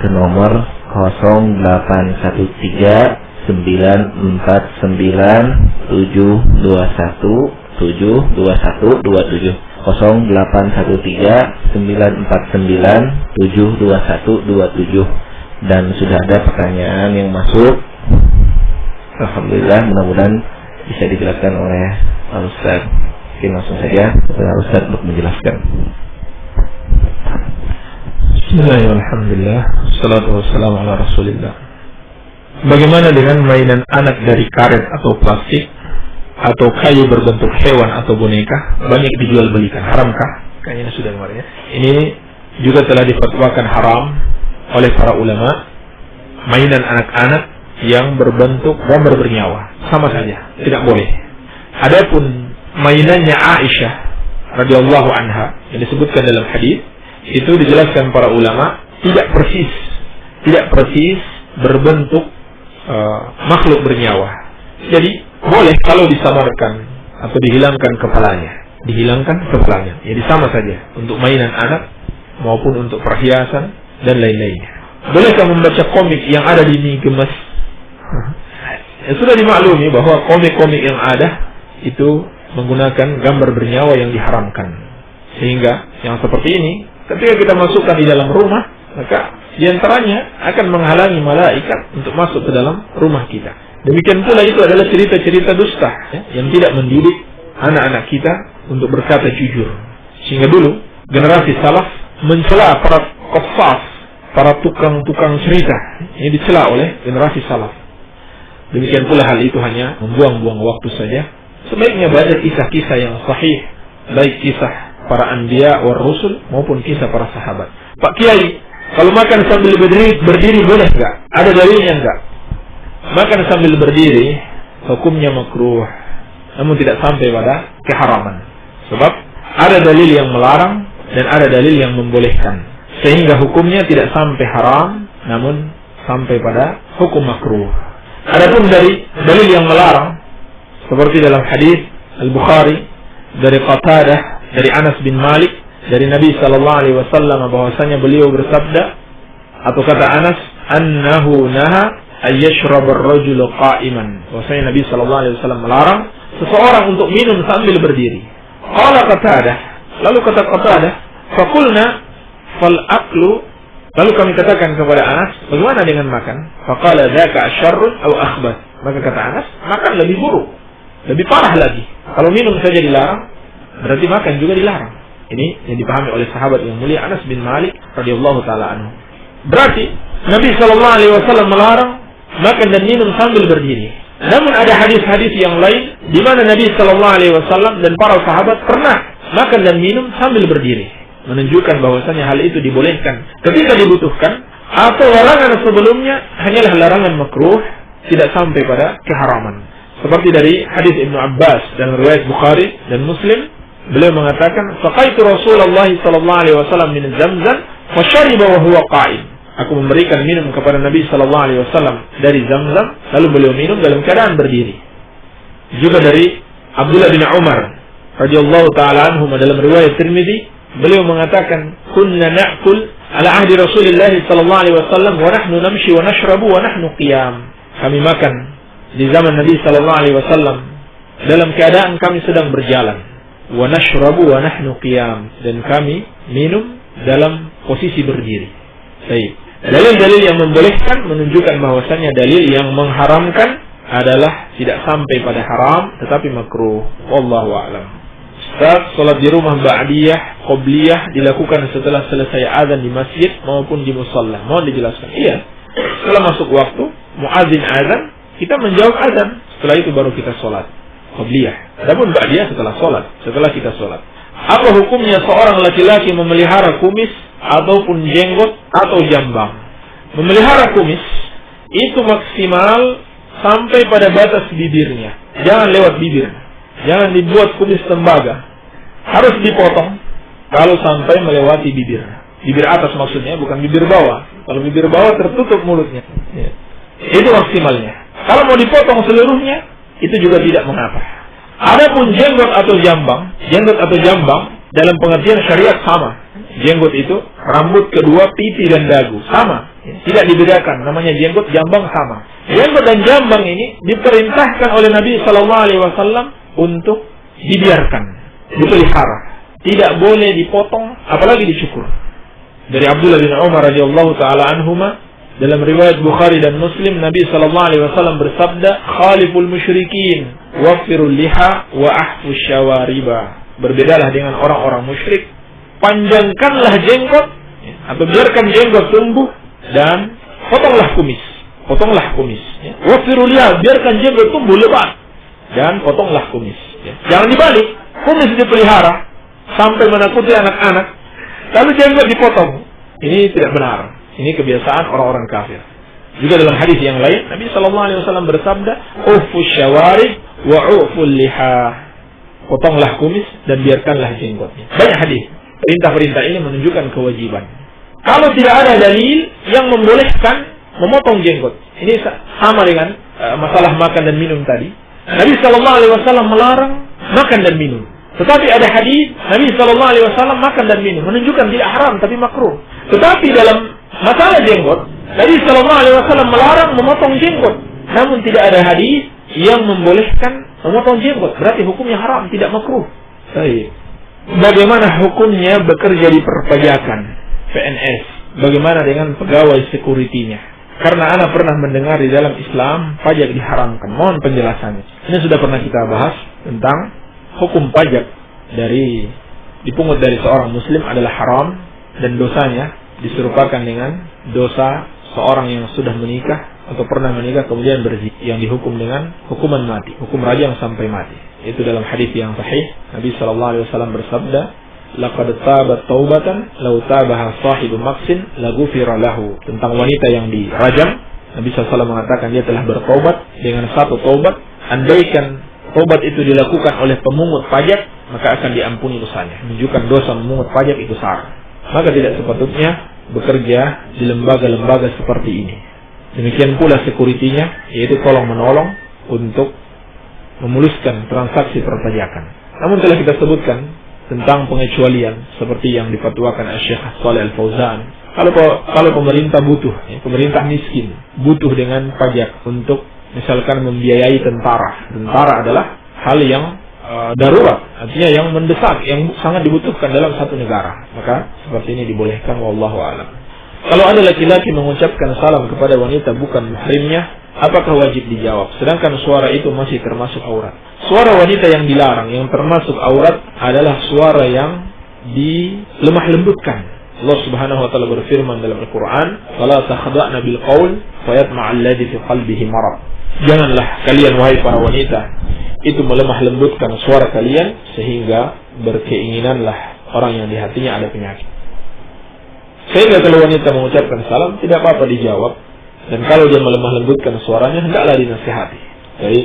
ke nomor 0813 949 721 72127 0813 949 72127. Dan sudah ada pertanyaan yang masuk. Alhamdulillah, mudah-mudahan bisa dijelaskan oleh Ustaz. Mungkin langsung saja kepada Ustaz untuk menjelaskan. Bismillahirrahmanirrahim. Wassalatu wassalamu ala Rasulillah. Bagaimana dengan mainan anak dari karet atau plastik atau kayu berbentuk hewan atau boneka, banyak dijual belikan, haramkah? Kayaknya sudah kemarin ya. Ini juga telah difatwakan haram oleh para ulama. Mainan anak-anak yang berbentuk gambar bernyawa, sama saja, tidak boleh. Adapun mainannya Aisyah radhiyallahu anha yang disebutkan dalam hadis, itu dijelaskan para ulama tidak persis berbentuk makhluk bernyawa. Jadi boleh kalau disamarkan atau dihilangkan kepalanya, jadi sama saja untuk mainan anak maupun untuk perhiasan dan lain-lainnya. Bolehkah membaca komik yang ada di mie gemes? sudah dimaklumi bahwa komik-komik yang ada itu menggunakan gambar bernyawa yang diharamkan. Sehingga yang seperti ini, ketika kita masukkan di dalam rumah, maka diantaranya akan menghalangi malaikat untuk masuk ke dalam rumah kita. Demikian pula itu adalah cerita-cerita dusta yang tidak mendidik anak-anak kita untuk berkata jujur. Sehingga dulu generasi salaf mencela para qasas, para tukang-tukang cerita. Ini dicela oleh generasi salaf. Demikian pula hal itu hanya membuang-buang waktu saja. Sebaiknya baca kisah-kisah yang sahih, baik kisah para anbiya war rusul maupun kisah para sahabat. Pak Kiai, kalau makan sambil berdiri boleh enggak? Ada dalilnya enggak? Makan sambil berdiri hukumnya makruh, namun tidak sampai pada keharaman. Sebab ada dalil yang melarang dan ada dalil yang membolehkan. Sehingga hukumnya tidak sampai haram, namun sampai pada hukum makruh. Adapun dari dalil yang melarang, seperti dalam hadis Al-Bukhari dari Qatadah dari Anas bin Malik dari Nabi sallallahu alaihi wasallam bahwasanya beliau bersabda, atau kata Anas, annahu naha ayyashrab ar-rajulu qa'iman. Bahwasanya Nabi sallallahu alaihi wasallam melarang seseorang untuk minum sambil berdiri. Qala Qatadah, lalu kata Qatadah, faqulna fal aklu, lalu kami katakan kepada Anas, bagaimana dengan makan? Faqala dzaka asyarrun aw akhbath. Maka kata Anas, makan lebih buruk, lebih parah lagi. Kalau minum saja dilarang, berarti makan juga dilarang. Ini yang dipahami oleh sahabat yang mulia Anas bin Malik radhiyallahu taala anhu. Berarti Nabi sallallahu alaihi wasallam melarang makan dan minum sambil berdiri. Namun ada hadis-hadis yang lain di mana Nabi sallallahu alaihi wasallam dan para sahabat pernah makan dan minum sambil berdiri, menunjukkan bahwasanya hal itu dibolehkan ketika dibutuhkan, atau larangan sebelumnya hanyalah larangan makruh, tidak sampai pada keharaman. Seperti dari hadis Ibnu Abbas dalam riwayat Bukhari dan Muslim, beliau mengatakan, "Faqaitu Rasulullah sallallahu alaihi wasallam min Zamzam, fa shariba wa huwa qa'im." Aku memberikan minum kepada Nabi sallallahu alaihi wasallam dari Zamzam, lalu beliau minum dalam keadaan berdiri. Juga dari Abdullah bin Umar radhiyallahu taala anhu dalam riwayat Tirmidzi, beliau mengatakan, "Kunna na'kul ala ahdi Rasulillah sallallahu alaihi wasallam wa nahnu namshi wa nashrabu wa nahnu qiyam." Kami makan di zaman Nabi sallallahu alaihi wasallam dalam keadaan kami sedang berjalan, wa nashrabu wa nahnu qiyam, dan kami minum dalam posisi berdiri. Baik. Dalil-dalil yang membolehkan menunjukkan bahwasanya dalil yang mengharamkan adalah tidak sampai pada haram tetapi makruh. Wallahu a'lam. Ustaz, salat di rumah ba'diyah, qobliyah dilakukan setelah selesai azan di masjid maupun di musalla. Mohon dijelaskan. Iya. Setelah masuk waktu, muadzin azan, kita menjawab azan. Setelah itu baru kita salat qobliyah. Adapun ba'diyah setelah kita salat. Apa hukumnya seorang laki-laki memelihara kumis ataupun jenggot atau jambang? Memelihara kumis itu maksimal sampai pada batas bibirnya. Jangan lewat bibir. Jangan dibuat kumis tembaga. Harus dipotong kalau sampai melewati bibir. Bibir atas maksudnya, bukan bibir bawah. Kalau bibir bawah tertutup mulutnya. Ya. Itu maksimalnya. Kalau mau dipotong seluruhnya, itu juga tidak mengapa. Adapun jenggot atau jambang dalam pengertian syariat sama. Jenggot itu rambut kedua pipi dan dagu, sama, tidak dibedakan. Namanya jenggot, jambang sama. Jenggot dan jambang ini diperintahkan oleh Nabi sallallahu alaihi wasallam untuk dibiarkan, dipelihara. Tidak boleh dipotong, apalagi dicukur. Dari Abdullah bin Umar radhiyallahu taala anhuma dalam riwayat Bukhari dan Muslim, Nabi sallallahu alaihi wasallam bersabda, "Khaliful musyrikin, wafirul liha wa ahfus syawariba." Berbedalah dengan orang-orang musyrik, panjangkanlah jenggot atau biarkan jenggot tumbuh, dan potonglah kumis. Wafirul liha, biarkan jenggot tumbuh lebat, dan potonglah kumis. Jangan dibalik, kumis dipelihara sampai menakuti anak-anak, lalu jenggot dipotong. Ini tidak benar. Ini kebiasaan orang-orang kafir. Juga dalam hadis yang lain, Nabi sallallahu alaihi wasallam bersabda, "Ufus syawarib wa uful liha." Potonglah kumis dan biarkanlah jenggotnya. Banyak hadis. Perintah-perintah ini menunjukkan kewajiban. Kalau tidak ada dalil yang membolehkan memotong jenggot, ini sama dengan masalah makan dan minum tadi. Nabi sallallahu alaihi wasallam melarang makan dan minum. Tetapi ada hadis Nabi sallallahu alaihi wasallam makan dan minum, menunjukkan tidak haram tapi makruh. Tetapi dalam masalah jenggot, Nabi sallallahu alaihi wasallam melarang memotong jenggot. Namun tidak ada hadis yang membolehkan memotong jenggot, berarti hukumnya haram, tidak makruh. Baik. Bagaimana hukumnya bekerja di perpajakan, PNS? Bagaimana dengan pegawai security-nya? Karena Anda pernah mendengar di dalam Islam pajak diharamkan. Mohon penjelasannya. Ini sudah pernah kita bahas tentang hukum pajak dipungut dari seorang muslim adalah haram, dan dosanya diserupakan dengan dosa seorang yang sudah menikah atau pernah menikah kemudian berzina, yang dihukum dengan hukuman mati, hukum rajam sampai mati. Itu dalam hadis yang sahih, Nabi SAW bersabda, laqad tabat taubatan law tabaha sahibu maksin laghufira lahu. Tentang wanita yang dirajam, Nabi SAW mengatakan dia telah bertaubat dengan satu taubat, andaikan taubat itu dilakukan oleh pemungut pajak, maka akan diampuni dosanya. Menunjukkan dosa memungut pajak itu besar. Maka tidak sepatutnya bekerja di lembaga-lembaga seperti ini. Demikian pula security-nya, yaitu tolong menolong untuk memuluskan transaksi perpajakan. Namun telah kita sebutkan tentang pengecualian seperti yang difatwakan Syekh Shalih Al-Fauzan. Kalau pemerintah butuh, pemerintah miskin butuh dengan pajak untuk misalkan membiayai tentara. Tentara adalah hal yang darurat, artinya yang mendesak, yang sangat dibutuhkan dalam satu negara. Maka seperti ini dibolehkan, wallahu a'lam. Kalau ada laki-laki mengucapkan salam kepada wanita bukan mahrimnya, apakah wajib dijawab? Sedangkan suara itu masih termasuk aurat. Suara wanita yang dilarang, yang termasuk aurat, adalah suara yang dilemah lembutkan. Allah Subhanahu wa taala berfirman dalam Al-Qur'an, "Fala takhda'na bil qaul fayatma'a alladhi fi qalbihi marad." Janganlah kalian wahai para wanita itu melemah lembutkan suara kalian sehingga berkeinginanlah orang yang di hatinya ada penyakit. Sehingga kalau wanita mengucapkan salam tidak apa-apa dijawab, dan kalau dia melemah lembutkan suaranya hendaklah dinasihati. Jadi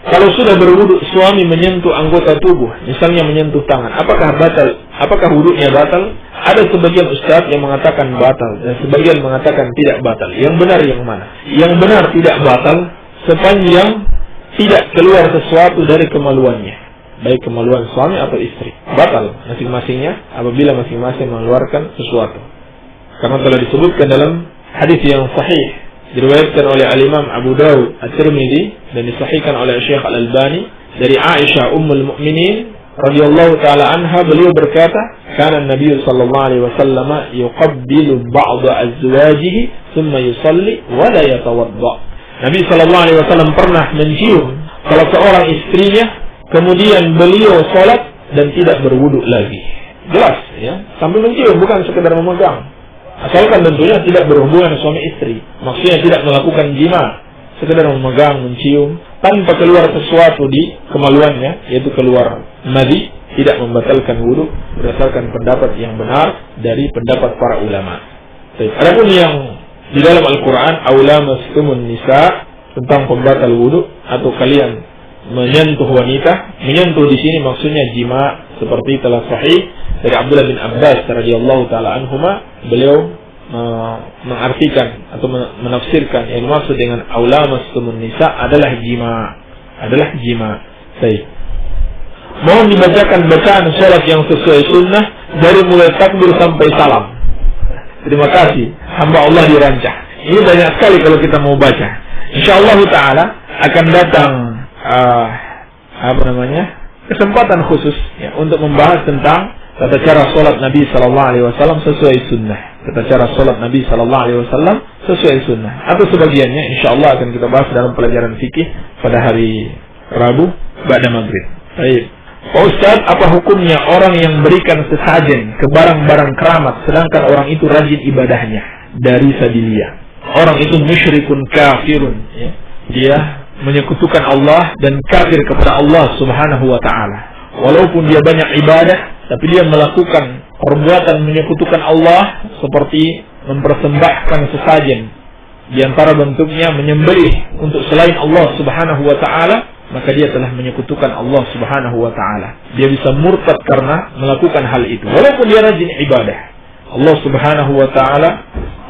kalau sudah berwudu suami menyentuh anggota tubuh, misalnya menyentuh tangan, apakah batal? Apakah wudunya batal? Ada sebagian ustaz yang mengatakan batal dan sebagian mengatakan tidak batal. Yang benar yang mana? Yang benar tidak batal sepanjang tidak keluar sesuatu dari kemaluannya, baik kemaluan suami atau istri. Batal masing-masingnya apabila masing-masing mengeluarkan sesuatu. Karena telah disebutkan dalam hadis yang sahih, diriwayatkan oleh Al-Imam Abu Dawud At-Tirmidzi dan disahihkan oleh Syekh Al-Albani dari Aisyah Ummul Mukminin radhiyallahu taala anha, beliau berkata, "Kana Nabi sallallahu alaihi wasallam yuqabbilu ba'd azwajihi thumma yusalli wa la yatawadda." Nabi sallallahu alaihi wasallam pernah mencium salah seorang istrinya, kemudian beliau salat dan tidak berwudu lagi. Jelas ya, sambil mencium, bukan sekedar memegang. Asalkan tentunya tidak berhubungan suami istri. Maksudnya tidak melakukan jima, sekedar memegang, mencium tanpa keluar sesuatu di kemaluannya, yaitu keluar madhi, tidak membatalkan wudu berdasarkan pendapat yang benar dari pendapat para ulama. Adapun yang di dalam Al-Quran, aulamastumun nisa, tentang pembatal wudu atau kalian menyentuh wanita, menyentuh di sini maksudnya jima, seperti telah sahih dari Abdullah bin Abbas radhiyallahu taala anhuma, beliau mengartikan atau menafsirkan yang dimaksud dengan aulamastumun nisa adalah jima. Baik. Mohon dibacakan bacaan salat yang sesuai sunnah dari mulai takbir sampai salam. Terima kasih, hamba Allah dirancang. Ini banyak sekali kalau kita mau baca. Insyaallah taala akan datang kesempatan khusus ya, untuk membahas tentang tata cara salat Nabi sallallahu alaihi wasallam sesuai sunnah. Tata cara salat Nabi sallallahu alaihi wasallam sesuai sunnah. Atau sebagiannya insyaallah akan kita bahas dalam pelajaran fikih pada hari Rabu ba'da maghrib. Baik. Pak Ustaz, apa hukumnya orang yang berikan sesajen ke barang-barang keramat sedangkan orang itu rajin ibadahnya dari sabilillah? Orang itu musyrikun kafirun ya. Dia menyekutukan Allah dan kafir kepada Allah Subhanahu wa taala. Walaupun dia banyak ibadah, tapi dia melakukan perbuatan menyekutukan Allah seperti mempersembahkan sesajen. Di antara bentuknya menyembelih untuk selain Allah Subhanahu wa taala, maka dia telah menyekutukan Allah Subhanahu wa taala. Dia bisa murtad karena melakukan hal itu. Walaupun dia rajin ibadah. Allah Subhanahu wa taala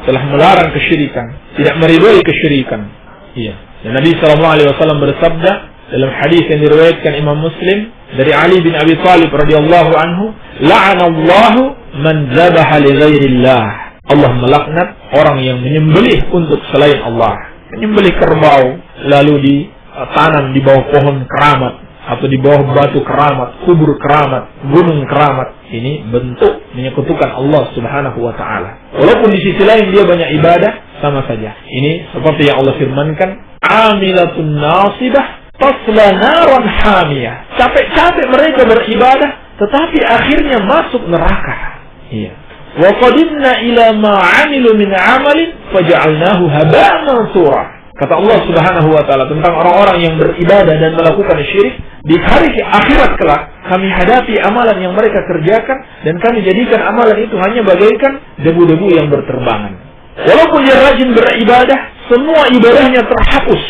telah melarang kesyirikan, tidak meridhai kesyirikan. Iya. Dan Nabi sallallahu alaihi wasallam bersabda dalam hadis yang diriwayatkan Imam Muslim dari Ali bin Abi Thalib radhiyallahu anhu, "La'anallahu man dzabaha li ghairillah." Allah melaknat orang yang menyembelih untuk selain Allah. menyembelih kerbau lalu ditanam di bawah pohon keramat atau di bawah batu keramat, kubur keramat, gunung keramat. Ini bentuk menyekutukan Allah Subhanahu wa taala. Walaupun di sisi lain dia banyak ibadah, sama saja. Ini seperti yang Allah firmankan, amilatun nasibah tasla naran hamiyah. Capek-capek mereka beribadah, tetapi akhirnya masuk neraka. Iya. Wa qadimna ila ma 'amilu min 'amalin faj'alnahu haba'an mansura. Kata Allah Subhanahu wa taala tentang orang-orang yang beribadah dan melakukan syirik, di hari akhirat kelak kami hadapi amalan yang mereka kerjakan dan kami jadikan amalan itu hanya bagaikan debu-debu yang berterbangan. Walaupun dia rajin beribadah, semua ibadahnya terhapus.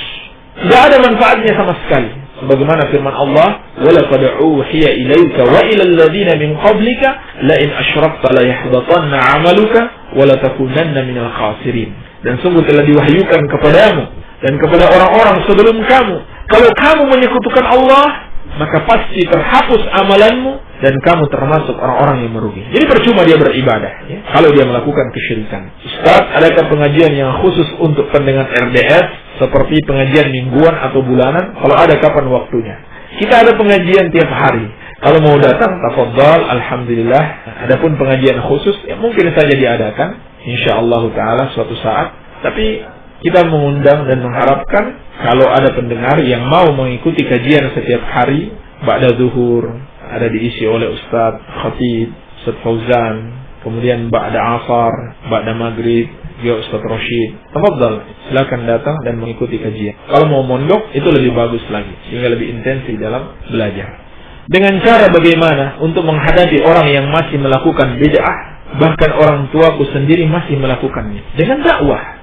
Tidak ada manfaatnya sama sekali. Sebagaimana firman Allah, وَلَقَدْ أُوحِيَ إِلَيْكَ وَإِلَى الَّذِينَ مِنْ قَبْلِكَ لَئِنْ أَشْرَكْتَ لَيَحْبَطَنَّ عَمَلُكَ وَلَتَكُونَنَّ مِنَ الْخَاسِرِينَ. Dan sungguh telah diwahyukan kepadamu dan kepada orang-orang sebelum kamu, kalau kamu menyekutukan Allah, maka pasti terhapus amalanmu dan kamu termasuk orang-orang yang merugi. Jadi percuma dia beribadah ya, kalau dia melakukan kesyirikan. Ustaz, adakah pengajian yang khusus untuk pendengar RDS seperti pengajian mingguan atau bulanan? Kalau ada, kapan waktunya? Kita ada pengajian tiap hari. Kalau mau datang, tafadhal, alhamdulillah. Adapun pengajian khusus, ya mungkin saja diadakan, insyaallah taala suatu saat. Tapi kita mengundang dan mengharapkan kalau ada pendengar yang mau mengikuti kajian setiap hari, ba'da zuhur, ada diisi oleh Ustaz Khatib, Ustaz Fauzan, kemudian ba'da asar, ba'da maghrib, ya Ustaz Rashid. Tafadhal, silakan datang dan mengikuti kajian. Kalau mau mondok, itu lebih bagus lagi, sehingga lebih intensif dalam belajar. Dengan cara bagaimana untuk menghadapi orang yang masih melakukan bid'ah, bahkan orang tuaku sendiri masih melakukannya, dengan dakwah.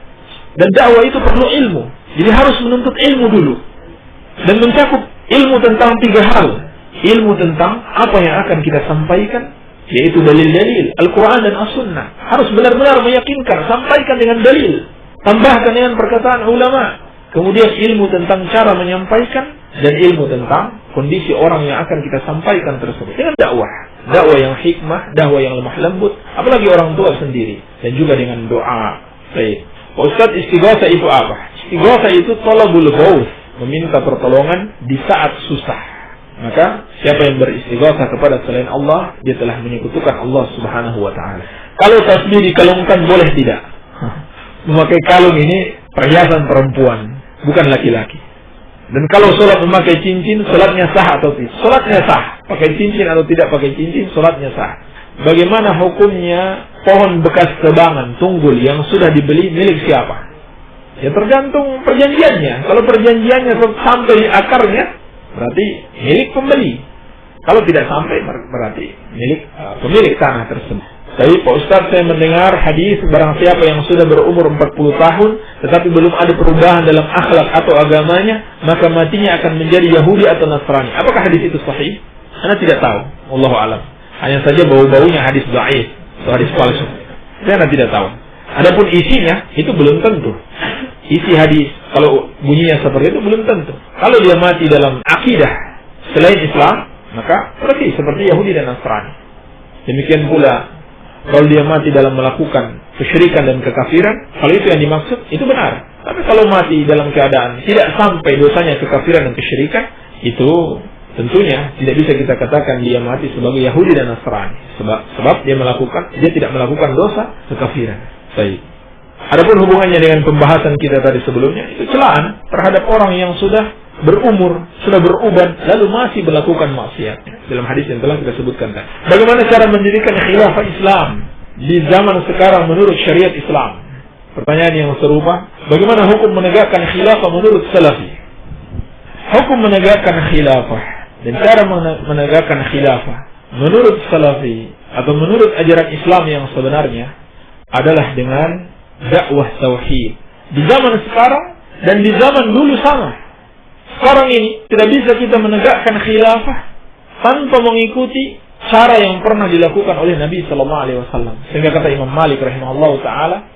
Dan dakwah itu perlu ilmu. Jadi harus menuntut ilmu dulu. Dan mencakup ilmu tentang 3 hal. Ilmu tentang apa yang akan kita sampaikan, yaitu dalil-dalil Al-Quran dan As-Sunnah. Harus benar-benar meyakinkan, sampaikan dengan dalil. Tambahkan dengan perkataan ulama. Kemudian ilmu tentang cara menyampaikan, dan ilmu tentang kondisi orang yang akan kita sampaikan tersebut. Dengan dakwah. Dakwah yang hikmah, dakwah yang lemah lembut. Apalagi orang tua sendiri. Dan juga dengan doa. Baik. Ustaz, istighatsah itu apa? Istighatsah itu talabul ghauth, meminta pertolongan di saat susah. Maka siapa yang beristighatsah kepada selain Allah, dia telah menyekutukan Allah Subhanahu wa taala. Kalau tasbih dikalungkan boleh tidak? Memakai kalung ini perhiasan perempuan, bukan laki-laki. Dan kalau sholat memakai cincin, sholatnya sah atau tidak? Sholatnya sah. Pakai cincin atau tidak pakai cincin, sholatnya sah. Bagaimana hukumnya pohon bekas tebangan, tunggul yang sudah dibeli milik siapa? Ya tergantung perjanjiannya. Kalau perjanjiannya sampai di akarnya, berarti milik pembeli. Kalau tidak sampai, berarti milik pemilik tanah tersebut. Tapi Pak Ustaz, saya mendengar hadis barang siapa yang sudah berumur 40 tahun tetapi belum ada perubahan dalam akhlak atau agamanya, maka matinya akan menjadi Yahudi atau Nasrani. Apakah hadis itu sahih? Anda tidak tahu. Wallahu a'lam. Hanya saja bau-baunya hadis dhaif atau hadis palsu. Saya tidak tahu. Adapun isinya itu belum tentu. Isi hadis kalau bunyinya seperti itu belum tentu. Kalau dia mati dalam akidah selain Islam, maka persis seperti Yahudi dan Nasrani. Demikian pula kalau dia mati dalam melakukan kesyirikan dan kekafiran, kalau itu yang dimaksud, itu benar. Tapi kalau mati dalam keadaan tidak sampai dosanya kekafiran dan kesyirikan, itu tentunya tidak bisa kita katakan dia mati sebagai Yahudi dan Nasrani. Sebab dia tidak melakukan dosa kekafiran. Baik. Adapun hubungannya dengan pembahasan kita tadi sebelumnya, itu celaan terhadap orang yang sudah berumur, sudah beruban, lalu masih melakukan maksiat. Dalam hadis yang telah kita sebutkan tadi. Bagaimana cara mendirikan khilafah Islam di zaman sekarang menurut syariat Islam? Pertanyaan yang serupa. Bagaimana hukum menegakkan khilafah menurut Salafi? Hukum menegakkan khilafah dan cara menegakkan khilafah menurut Salafi atau menurut ajaran Islam yang sebenarnya adalah dengan dakwah tauhid. Di zaman sekarang dan di zaman dulu sama. Sekarang ini tidak bisa kita menegakkan khilafah tanpa mengikuti cara yang pernah dilakukan oleh Nabi sallallahu alaihi wasallam. Sehingga kata Imam Malik rahimahullahu taala,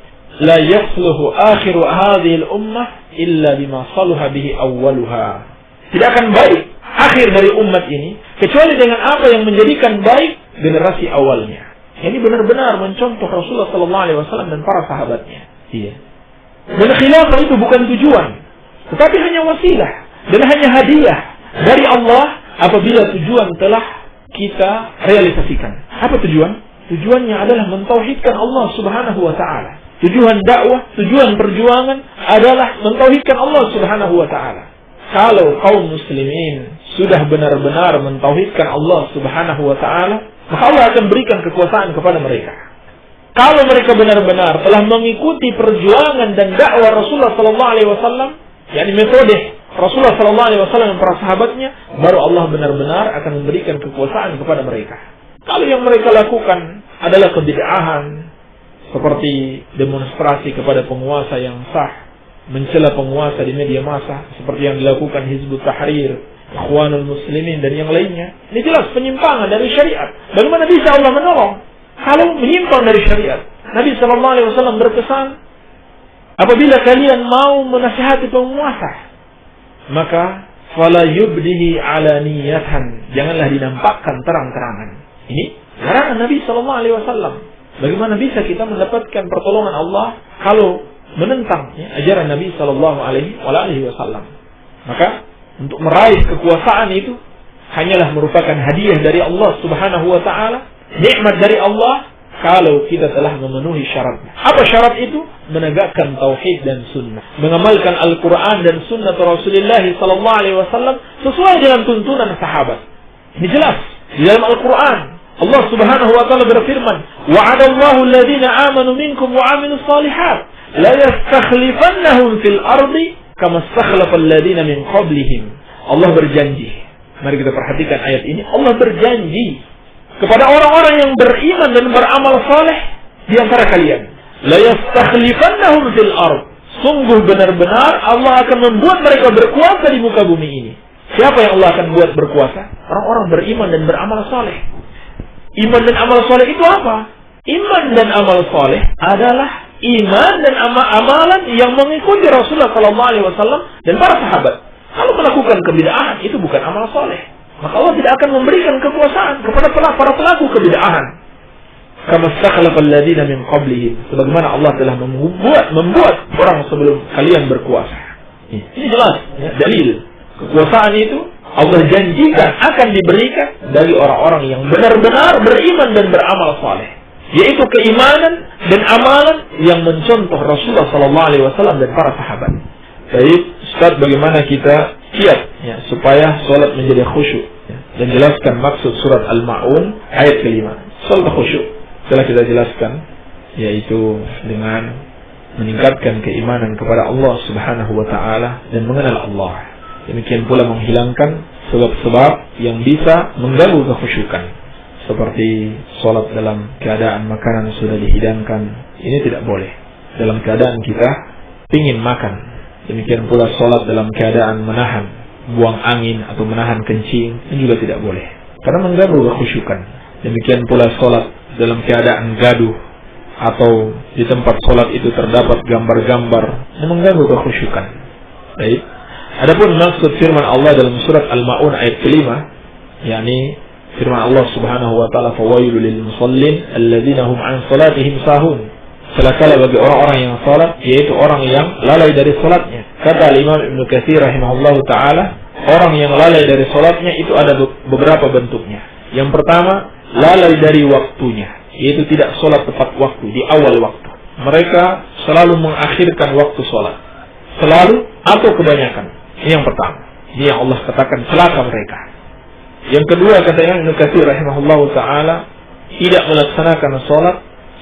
la yasluhu akhiru hadhihi al-ummah illa bima salaha bihi awwaluha. Tidak akan baik akhir dari umat ini kecuali dengan apa yang menjadikan baik generasi awalnya. Ini benar-benar mencontoh Rasulullah sallallahu alaihi wasallam dan para sahabatnya. Iya. Dan khilafah itu bukan tujuan, tetapi hanya wasilah dan hanya hadiah dari Allah apabila tujuan telah kita realisasikan. Apa tujuan? Tujuannya adalah mentauhidkan Allah Subhanahu wa ta'ala. Tujuan dakwah, tujuan perjuangan adalah mentauhidkan Allah Subhanahu wa ta'ala. Kalau kaum muslimin sudah benar-benar mentauhidkan Allah Subhanahu wa ta'ala, maka Allah akan berikan kekuasaan kepada mereka. Kalau mereka benar-benar telah mengikuti perjuangan dan dakwah Rasulullah sallallahu alaihi wasallam, yakni metode Rasulullah sallallahu alaihi wasallam dan para sahabatnya, baru Allah benar-benar akan memberikan kekuasaan kepada mereka. Kalau yang mereka lakukan adalah kebid'ahan, seperti demonstrasi kepada penguasa yang sah, mencela penguasa di media massa, seperti yang dilakukan Hizbut Tahrir, Ikhwanul Muslimin dan yang lainnya, ini jelas penyimpangan dari syariat. Bagaimana bisa Allah menolong kalau menyimpang dari syariat? Nabi sallallahu alaihi wasallam berpesan, apabila kalian mau menasihati penguasa, maka fala yubdihi alaniyatan, janganlah dinampakkan terang-terangan. Ini larangan Nabi sallallahu alaihi wasallam. Bagaimana bisa kita mendapatkan pertolongan Allah kalau menentang ajaran Nabi sallallahu alaihi wasallam? Maka untuk meraih kekuasaan itu hanyalah merupakan hadiah dari Allah Subhanahu wa taala, nikmat dari Allah kalau kita telah memenuhi syaratnya. Apa syarat itu? Menegakkan tauhid dan sunnah, mengamalkan Al-Qur'an dan sunnah Rasulullah sallallahu alaihi wasallam sesuai dengan tuntunan sahabat. Ini jelas di dalam Al-Qur'an. Allah Subhanahu wa taala berfirman, "Wa'adallahu alladhina amanu minkum wa 'amilus shalihat la yastakhlifannahum fil ardi kama istakhlafa alladhina min qablihim." Allah berjanji. Mari kita perhatikan ayat ini. Allah berjanji kepada orang-orang yang beriman dan beramal saleh di antara kalian. La yastakhlifannahum fil ard. Sungguh benar-benar Allah akan membuat mereka berkuasa di muka bumi ini. Siapa yang Allah akan buat berkuasa? Orang-orang beriman dan beramal saleh. Iman dan amal soleh itu apa? Iman dan amal soleh adalah iman dan amalan yang mengikuti Rasulullah SAW dan para sahabat. Kalau melakukan kebid'ahan itu bukan amal soleh, maka Allah tidak akan memberikan kekuasaan kepada para pelaku kebid'ahan. Kama istakhlafal ladzina min qablihim, sebagaimana Allah telah membuat orang sebelum kalian berkuasa. Ini jelas ya, dalil kekuasaan itu Allah janjikan akan diberikan dari orang-orang yang benar-benar beriman dan beramal saleh, yaitu keimanan dan amalan yang mencontoh Rasulullah SAW dan para sahabat. Baik, Ustaz, bagaimana kita kiat ya, supaya sholat menjadi khusyuk ya, dan jelaskan maksud surat Al-Ma'un ayat ke-5. Sholat khusyuk telah kita jelaskan, yaitu dengan meningkatkan keimanan kepada Allah Subhanahu wa taala dan mengenal Allah. Demikian pula menghilangkan sebab-sebab yang bisa mengganggu kekhusyukan, seperti sholat dalam keadaan makanan sudah dihidangkan. Ini tidak boleh. Dalam keadaan kita ingin makan. Demikian pula sholat dalam keadaan menahan buang angin atau menahan kencing. Ini juga tidak boleh, karena mengganggu kekhusyukan. Demikian pula sholat dalam keadaan gaduh, atau di tempat sholat itu terdapat gambar-gambar yang mengganggu kekhusyukan. Baik. Adapun maksud firman Allah dalam surat Al-Ma'un ayat ke-5, yakni firman Allah Subhanahu wa taala, "Fawailul lil musallin alladzina hum 'an salatihim sahun." Celaka bagi orang-orang yang salat, yaitu orang yang lalai dari salatnya. Kata Imam Ibnu Katsir rahimahullahu taala, orang yang lalai dari salatnya itu ada beberapa bentuknya. Yang pertama, lalai dari waktunya, yaitu tidak salat tepat waktu di awal waktu. Mereka selalu mengakhirkan waktu salat, selalu atau kebanyakan. Ini yang pertama. Ini yang Allah katakan celaka mereka. Yang kedua, kata Imam Ibnu Katsir rahimahullahu taala, tidak melaksanakan salat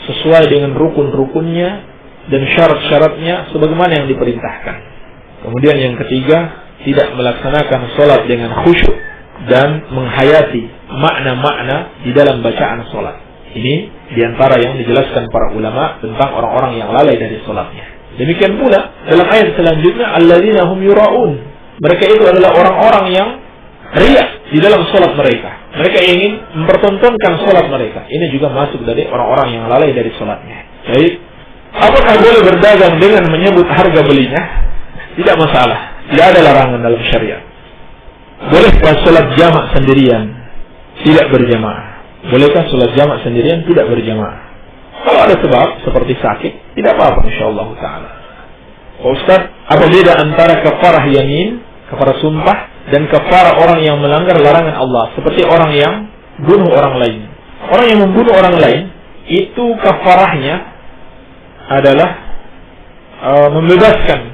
sesuai dengan rukun-rukunnya dan syarat-syaratnya sebagaimana yang diperintahkan. Kemudian yang ketiga, tidak melaksanakan salat dengan khusyuk dan menghayati makna-makna di dalam bacaan salat. Ini diantara yang dijelaskan para ulama tentang orang-orang yang lalai dari salatnya. Demikian pula dalam ayat selanjutnya, alladzina hum yura'un. Mereka itu adalah orang-orang yang riya di dalam salat mereka. Mereka ingin mempertontonkan salat mereka. Ini juga masuk dari orang-orang yang lalai dari salatnya. Baik, apakah boleh berdagang dengan menyebut harga belinya? Tidak masalah. Tidak ada larangan dalam syariat. Bolehkah salat jamak sendirian, tidak berjamaah? Bolehkah salat jamak sendirian, tidak berjamaah? Kalau ada sebab seperti sakit, tidak apa-apa insyaallah taala. Ustaz, apa beda antara kafarah yamin, kafarah sumpah, dan kafarah orang yang melanggar larangan Allah, seperti orang yang bunuh orang lain? Orang yang membunuh orang lain itu kafarahnya adalah membebaskan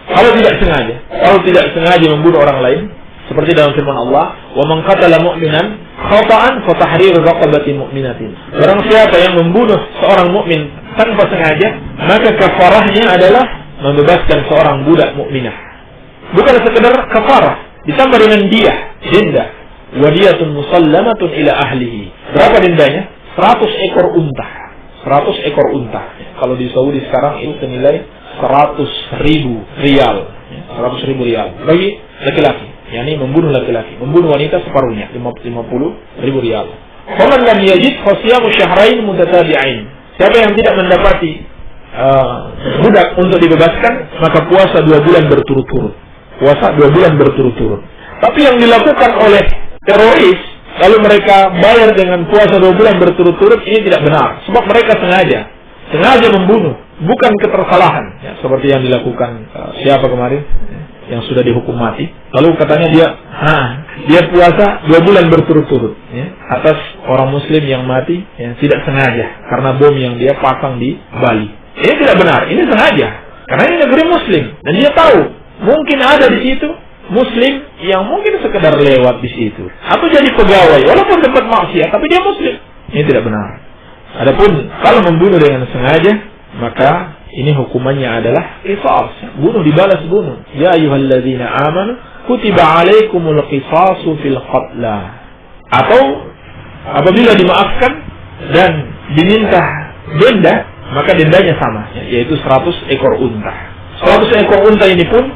kalau tidak sengaja membunuh orang lain, seperti dalam firman Allah, wa man qatala mu'minan khata'an fa tahriru raqabatin mu'minatin. Barang siapa yang membunuh seorang mukmin tanpa sengaja, maka kafarahnya adalah membebaskan seorang budak mukminah. Bukan sekedar kafarah, ditambah dengan denda. Wadiyatun musallamatun ila ahlihi. Berapa dendanya? 100 ekor unta. 100 ekor unta. Kalau di Saudi sekarang itu senilai 100.000 rial. 100.000 rial bagi laki-laki. yakni membunuh laki-laki. Membunuh wanita separuhnya, 50.000 rial. Faman lam yajid fasiyamu syahrain mutatabi'ain. Siapa yang tidak mendapati budak untuk dibebaskan, maka puasa 2 bulan berturut-turut. Puasa 2 bulan berturut-turut. Tapi yang dilakukan oleh teroris, lalu mereka bayar dengan puasa 2 bulan berturut-turut, ini tidak benar. Sebab mereka sengaja membunuh, bukan ketersalahan. Ya, seperti yang dilakukan siapa kemarin yang sudah dihukum mati. Lalu katanya dia puasa 2 bulan berturut-turut, ya, atas orang Muslim yang mati, ya, tidak sengaja karena bom yang dia pasang di Bali. Ini tidak benar, ini sengaja. Karena ini negeri Muslim dan dia tahu mungkin ada di situ Muslim yang mungkin sekedar lewat di situ atau jadi pegawai walaupun tempat maksiat, tapi dia Muslim. Ini tidak benar. Adapun kalau membunuh dengan sengaja, maka ini hukumannya adalah qisas, bunuh dibalas bunuh. Ya ayyuhalladzina amanu kutiba alaikumul qisasu fil qatla. Atau apabila dimaafkan dan diminta denda, maka dendanya sama, yaitu 100 ekor unta. 100 ekor unta ini pun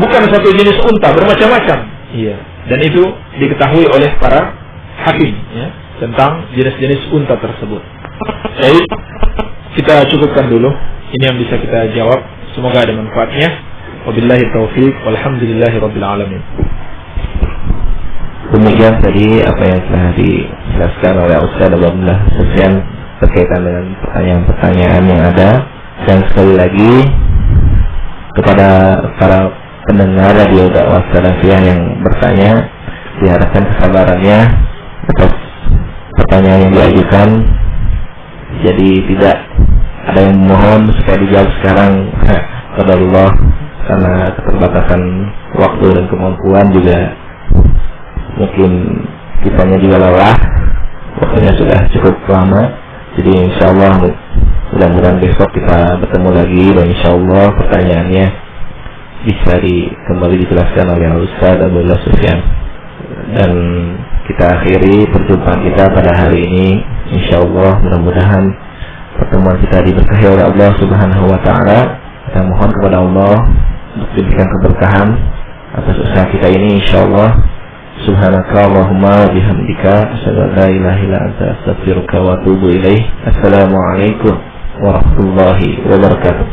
bukan satu jenis unta, bermacam-macam. Iya. Dan itu diketahui oleh para hakim, ya, tentang jenis-jenis unta tersebut. Jadi kita cukupkan dulu. Ini yang bisa kita jawab. Semoga ada manfaatnya. Wabillahi taufiq. Walhamdulillahi rabbil alamin. Demikian tadi apa yang telah dijelaskan oleh Ustaz Abdullah Sufyan berkaitan dengan pertanyaan-pertanyaan yang ada. Dan sekali lagi kepada para pendengar radio dakwah salafiyah yang bertanya, diharapkan kesabarannya atas pertanyaan yang diajukan. Jadi tidak ada yang mohon supaya dijawab sekarang kepada Allah, karena keterbatasan waktu dan kemampuan juga. Mungkin kitanya juga lelah, waktunya sudah cukup lama. Jadi insyaallah mudah-mudahan besok kita bertemu lagi, dan insyaallah pertanyaannya bisa kembali dijelaskan oleh Ustaz Abdullah Sufyan. Dan kita akhiri perjumpaan kita pada hari ini. Insyaallah mudah-mudahan pertemuan kita diberkahi oleh Allah Subhanahu wa taala. Kita mohon kepada Allah untuk diberikan keberkahan atas usaha kita ini, insyaallah. Subhanakallahumma bihamdika asyhadu an la ilaha illa anta astaghfiruka wa atubu ilaik. Assalamualaikum warahmatullahi wabarakatuh.